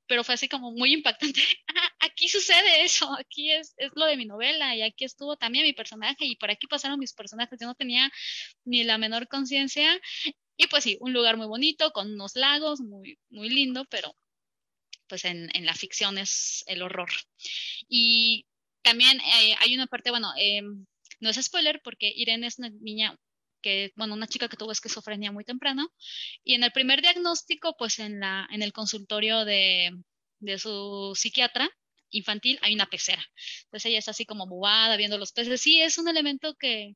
pero fue así como muy impactante. aquí sucede eso, aquí es lo de mi novela y aquí estuvo también mi personaje y por aquí pasaron mis personajes, yo no tenía ni la menor conciencia y pues sí, un lugar muy bonito con unos lagos, muy, muy lindo, pero pues en la ficción es el horror. Y también hay una parte, bueno, no es spoiler porque Irene es una niña que, bueno, una chica que tuvo esquizofrenia muy temprano y en el primer diagnóstico, pues en el consultorio de su psiquiatra infantil hay una pecera. Entonces ella está así como bobada viendo los peces. Sí, es un elemento que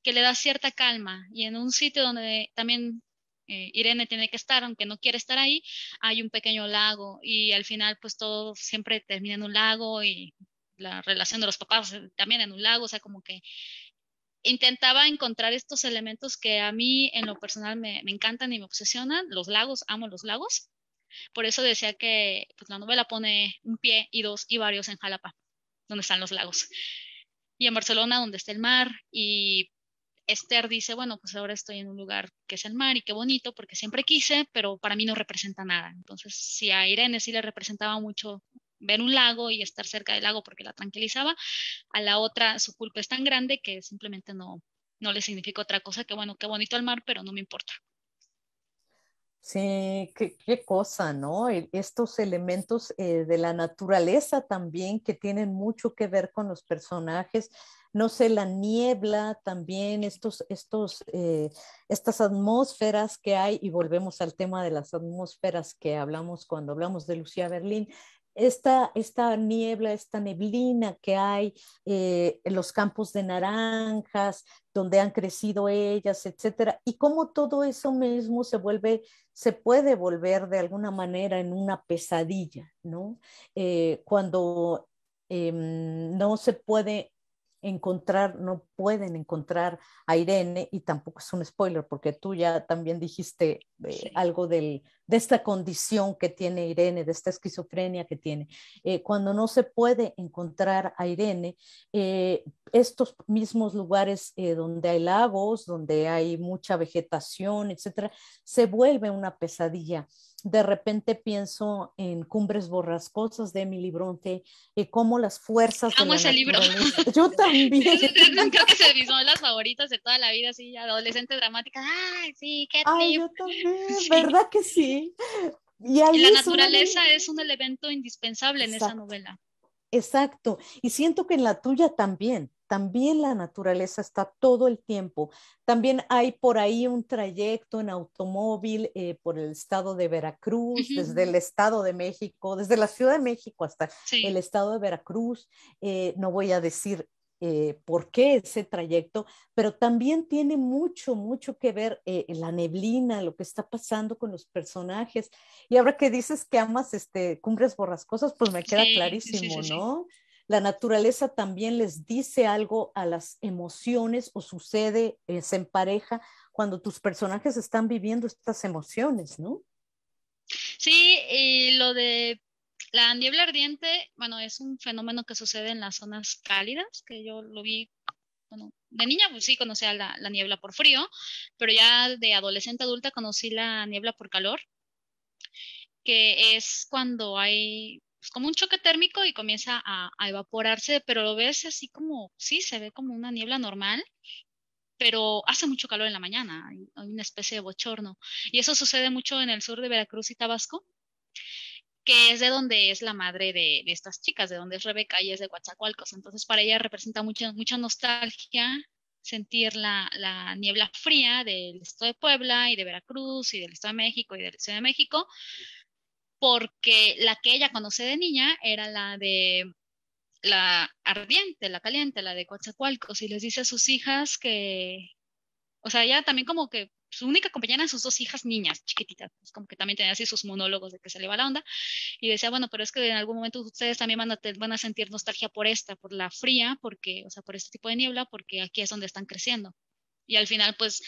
le da cierta calma y en un sitio donde también Irene tiene que estar, aunque no quiere estar ahí, hay un pequeño lago y al final pues todo siempre termina en un lago y la relación de los papás también en un lago, o sea, como que intentaba encontrar estos elementos que a mí en lo personal me encantan y me obsesionan, los lagos, amo los lagos, por eso decía que pues, la novela pone un pie y dos y varios en Jalapa, donde están los lagos, y en Barcelona, donde está el mar, y Esther dice, bueno, pues ahora estoy en un lugar que es el mar y qué bonito, porque siempre quise, pero para mí no representa nada. Entonces, si a Irene sí le representaba mucho ver un lago y estar cerca del lago porque la tranquilizaba, a la otra su culpa es tan grande que simplemente no le significa otra cosa que, bueno, qué bonito el mar, pero no me importa. Sí, qué cosa, ¿no? Estos elementos de la naturaleza también que tienen mucho que ver con los personajes. No sé, la niebla también, estas atmósferas que hay, y volvemos al tema de las atmósferas que hablamos cuando hablamos de Lucía Berlín. Esta niebla, esta neblina que hay en los campos de naranjas, donde han crecido ellas, etcétera, y cómo todo eso mismo se puede volver de alguna manera en una pesadilla, ¿no? Cuando no se puede encontrar, no pueden encontrar a Irene, y tampoco es un spoiler porque tú ya también dijiste Sí. algo de esta condición que tiene Irene, de esta esquizofrenia que tiene. Cuando no se puede encontrar a Irene, estos mismos lugares donde hay lagos, donde hay mucha vegetación, etcétera, se vuelve una pesadilla. De repente pienso en Cumbres Borrascosas de Emily Bronte, cómo las fuerzas de Amo la ese libro. naturaleza. Yo también. Creo que se mis novelas favoritas de toda la vida, así, adolescente dramática. Ay, sí, Ay, Catnip. yo también, Sí. ¿verdad que sí? Y ahí La es una de... naturaleza es un elemento indispensable en esa Exacto. novela. Exacto. Y siento que en la tuya también, también la naturaleza está todo el tiempo. También hay por ahí un trayecto en automóvil por el estado de Veracruz, Ujú. desde el estado de México, desde la Ciudad de México hasta el Sí, estado de Veracruz. No voy a decir por qué ese trayecto, pero también tiene mucho, mucho que ver en la neblina, lo que está pasando con los personajes. Y ahora que dices que amas Cumbres Borrascosas, pues me queda sí, sí, sí, clarísimo, sí, sí. ¿no? La naturaleza también les dice algo a las emociones o sucede, se empareja cuando tus personajes están viviendo estas emociones, ¿no? Sí, y lo de la niebla ardiente, bueno, es un fenómeno que sucede en las zonas cálidas, que yo lo vi, bueno, de niña pues sí conocía la niebla por frío, pero ya de adolescente adulta conocí la niebla por calor, que es cuando hay pues, como un choque térmico y comienza a evaporarse, pero lo ves así como, sí, se ve como una niebla normal, pero hace mucho calor en la mañana, hay una especie de bochorno. Y eso sucede mucho en el sur de Veracruz y Tabasco, que es de donde es la madre de estas chicas, de donde es Rebeca y es de Coatzacoalcos. Entonces, para ella representa mucha nostalgia sentir la niebla fría del estado de Puebla y de Veracruz y del estado de México y de la Ciudad de México, porque la que ella conoce de niña era la de la ardiente, la caliente, la de Coatzacoalcos, y les dice a sus hijas que, o sea, ella también como que su única compañera eran sus dos hijas niñas, chiquititas, es como que también tenía así sus monólogos de que se le va la onda, y decía, bueno, pero es que en algún momento ustedes también van a sentir nostalgia por esta, por la fría, porque, o sea, por este tipo de niebla, porque aquí es donde están creciendo. Y al final, pues,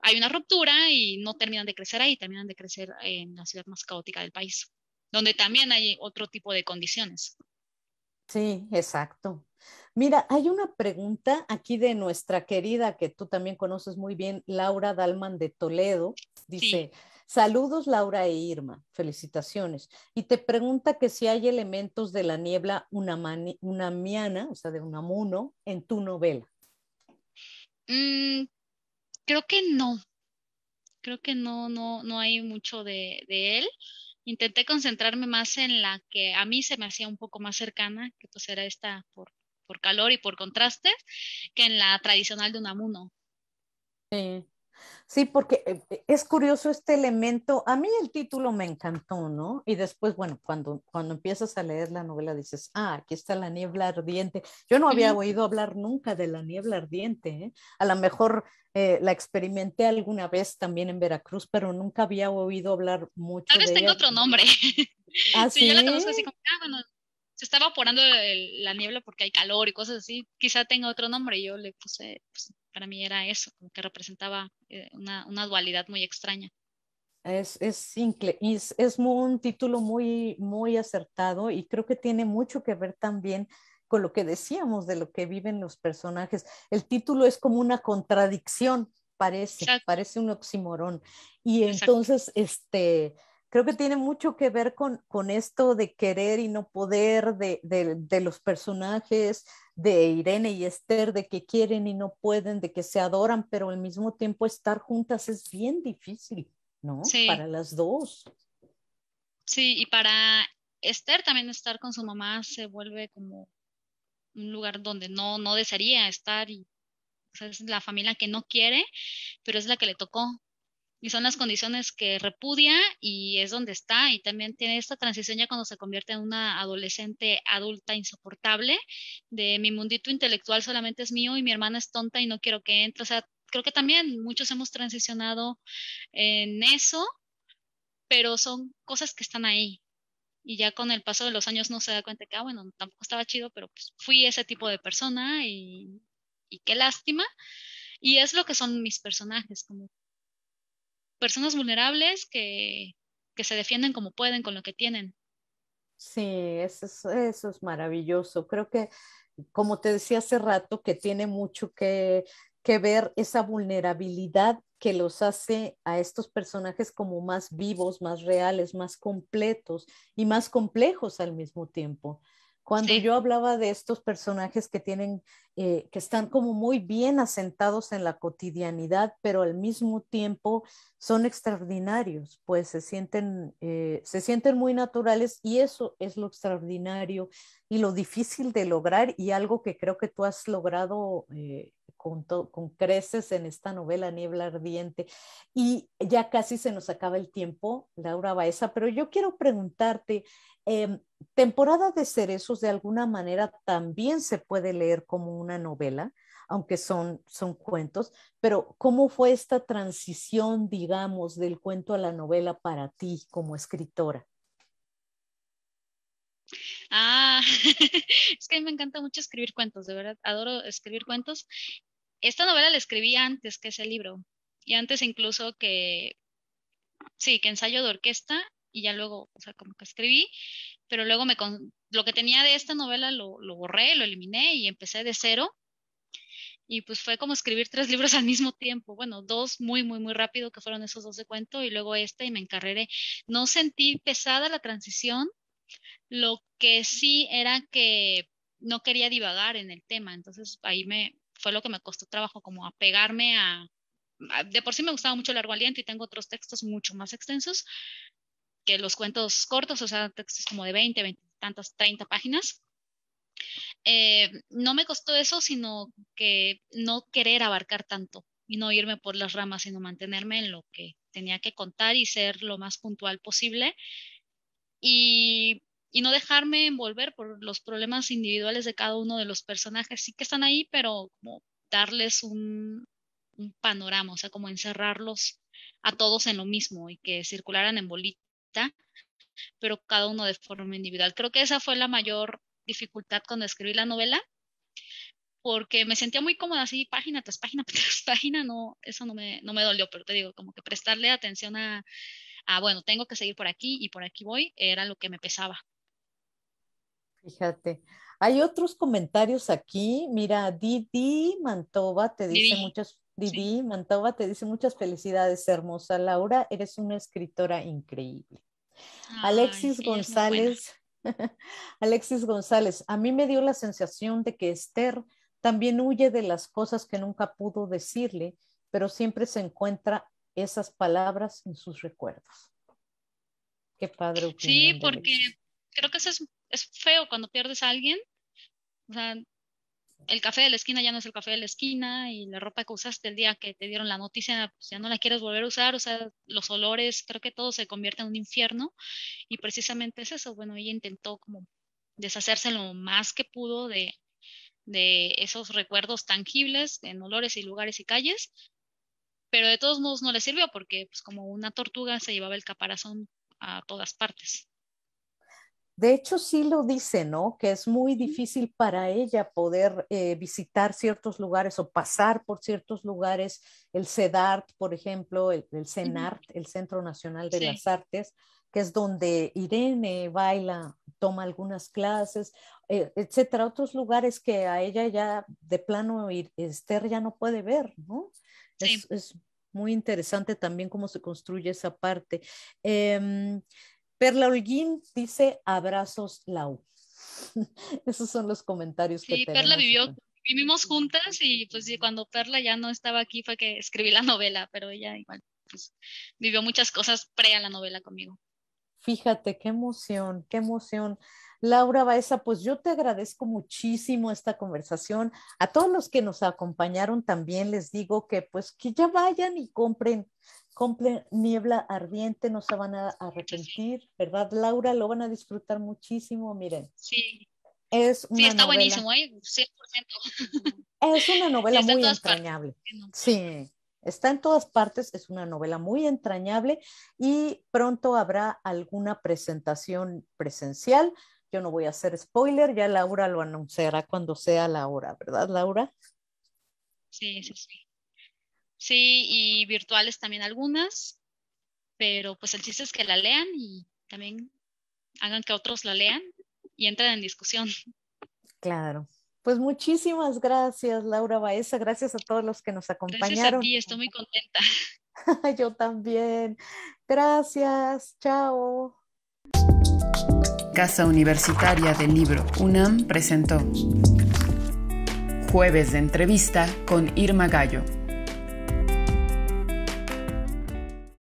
hay una ruptura y no terminan de crecer ahí, terminan de crecer en la ciudad más caótica del país, donde también hay otro tipo de condiciones. Sí, exacto. Mira, hay una pregunta aquí de nuestra querida, que tú también conoces muy bien, Laura Dalman de Toledo. Sí, Dice, Saludos, Laura e Irma. Felicitaciones. Y te pregunta que si hay elementos de la niebla unamiana, o sea, de Unamuno, en tu novela. Mm, creo que no. Creo que no hay mucho de él. Intenté concentrarme más en la que a mí se me hacía un poco más cercana, que pues era esta por calor y por contraste, que en la tradicional de Unamuno. Sí. Sí, porque es curioso este elemento. A mí el título me encantó, ¿no? Y después, bueno, cuando empiezas a leer la novela dices, ah, aquí está la niebla ardiente. Yo no había Ujú. oído hablar nunca de la niebla ardiente, ¿eh? A lo mejor la experimenté alguna vez también en Veracruz, pero nunca había oído hablar Tal mucho vez de tenga ella. otro nombre. Ah, Sí, yo la sí. conozco así como, bueno, se está evaporando la niebla porque hay calor y cosas así. Quizá tenga otro nombre. Y yo le puse, pues, para mí era eso, como que representaba una dualidad muy extraña. Es un título muy, muy acertado y creo que tiene mucho que ver también con lo que decíamos de lo que viven los personajes. El título es como una contradicción, Exacto, parece un oxímoron. Y exacto. entonces, creo que tiene mucho que ver con esto de querer y no poder de los personajes, de Irene y Esther, de que quieren y no pueden, de que se adoran, pero al mismo tiempo estar juntas es bien difícil. ¿No? Sí, Para las dos. sí, y para Esther también estar con su mamá se vuelve como un lugar donde no desearía estar y o sea, es la familia que no quiere, pero es la que le tocó. Y son las condiciones que repudia y es donde está. Y también tiene esta transición ya cuando se convierte en una adolescente adulta insoportable, de mi mundito intelectual solamente es mío y mi hermana es tonta y no quiero que entre. O sea, creo que también muchos hemos transicionado en eso, pero son cosas que están ahí. Y ya con el paso de los años no se da cuenta que, ah, bueno, tampoco estaba chido, pero pues fui ese tipo de persona y qué lástima. Y es lo que son mis personajes, como personas vulnerables que se defienden como pueden con lo que tienen. Sí, eso es maravilloso. Creo que, como te decía hace rato, que tiene mucho que ver esa vulnerabilidad que los hace a estos personajes como más vivos, más reales, más completos y más complejos al mismo tiempo. Cuando Sí, yo hablaba de estos personajes que están como muy bien asentados en la cotidianidad, pero al mismo tiempo son extraordinarios, pues se sienten muy naturales y eso es lo extraordinario y lo difícil de lograr y algo que creo que tú has logrado con creces en esta novela Niebla Ardiente. Y ya casi se nos acaba el tiempo, Laura Baeza, pero yo quiero preguntarte, eh, Temporada de Cerezos de alguna manera también se puede leer como una novela, aunque son cuentos, pero ¿cómo fue esta transición, digamos, del cuento a la novela para ti como escritora? ah, es que a mí me encanta mucho escribir cuentos, de verdad, adoro escribir cuentos. Esta novela la escribí antes que ese libro, y antes incluso que, sí, que ensayo de orquesta, y ya luego, o sea, como que escribí, pero luego lo que tenía de esta novela lo borré, lo eliminé y empecé de cero. Y pues fue como escribir tres libros al mismo tiempo. Bueno, dos muy rápido, que fueron esos dos de cuento, y luego este, y me encarreré. No sentí pesada la transición, lo que sí era que no quería divagar en el tema, entonces fue lo que me costó trabajo, como apegarme de por sí me gustaba mucho Largo Aliento y tengo otros textos mucho más extensos que los cuentos cortos, o sea, textos como de 20 tantas, 30 páginas. No me costó eso, sino que no querer abarcar tanto y no irme por las ramas, sino mantenerme en lo que tenía que contar y ser lo más puntual posible y no dejarme envolver por los problemas individuales de cada uno de los personajes. Sí que están ahí, pero como darles un panorama, o sea, como encerrarlos a todos en lo mismo y que circularan en bolita, pero cada uno de forma individual. Creo que esa fue la mayor dificultad cuando escribí la novela, porque me sentía muy cómoda así, página tras página tras página, no, eso no me dolió, pero te digo, como que prestarle atención bueno, tengo que seguir por aquí y por aquí voy, era lo que me pesaba. Fíjate, hay otros comentarios aquí. Mira, Didi Mantova te dice Didi, Sí. Didi Mantova te dice muchas felicidades, hermosa Laura, eres una escritora increíble. Ay, Alexis ella es muy buena. González, Alexis González, a mí me dio la sensación de que Esther también huye de las cosas que nunca pudo decirle, pero siempre se encuentra esas palabras en sus recuerdos. Qué padre Sí, opinión de porque Alexis. creo que eso es feo cuando pierdes a alguien. O sea, el café de la esquina ya no es el café de la esquina y la ropa que usaste el día que te dieron la noticia, pues ya no la quieres volver a usar. O sea, los olores, creo que todo se convierte en un infierno y precisamente es eso. Bueno, ella intentó como deshacerse lo más que pudo de esos recuerdos tangibles en olores y lugares y calles, pero de todos modos no le sirvió porque pues como una tortuga se llevaba el caparazón a todas partes. De hecho, sí lo dice, ¿no? Que es muy difícil para ella poder visitar ciertos lugares o pasar por ciertos lugares, el CEDART, por ejemplo, el Ujú. CENART, el Centro Nacional de Sí, las Artes, que es donde Irene baila, toma algunas clases, etcétera. Otros lugares que a ella ya de plano Esther ya no puede ver, ¿no? sí. Es muy interesante también cómo se construye esa parte. Eh, Perla Holguín dice abrazos, Lau. Esos son los comentarios que Sí, Perla tenemos. vivió, vivimos juntas y pues sí, cuando Perla ya no estaba aquí fue que escribí la novela, pero ella igual pues vivió muchas cosas pre a la novela conmigo. Fíjate, qué emoción, qué emoción. Laura Baeza, pues yo te agradezco muchísimo esta conversación. A todos los que nos acompañaron también les digo que pues que ya vayan y compren Niebla Ardiente, no se van a Muchas sí. arrepentir, ¿verdad, Laura? Lo van a disfrutar muchísimo. Miren, Sí, es sí, una está novela. buenísimo, ¿eh? 100%. Es una Y novela está en muy todas partes. entrañable. Sí, no. Sí, está en todas partes, es una novela muy entrañable y pronto habrá alguna presentación presencial. Yo no voy a hacer spoiler, ya Laura lo anunciará cuando sea la hora, ¿verdad, Laura? Sí, sí, sí. Sí, y virtuales también algunas, pero pues el chiste es que la lean y también hagan que otros la lean y entren en discusión. Claro. Pues muchísimas gracias, Laura Baeza. Gracias a todos los que nos Gracias a acompañaron. ti, estoy muy contenta. Yo también. Gracias. Chao. Casa Universitaria del Libro UNAM presentó Jueves de Entrevista con Irma Gallo.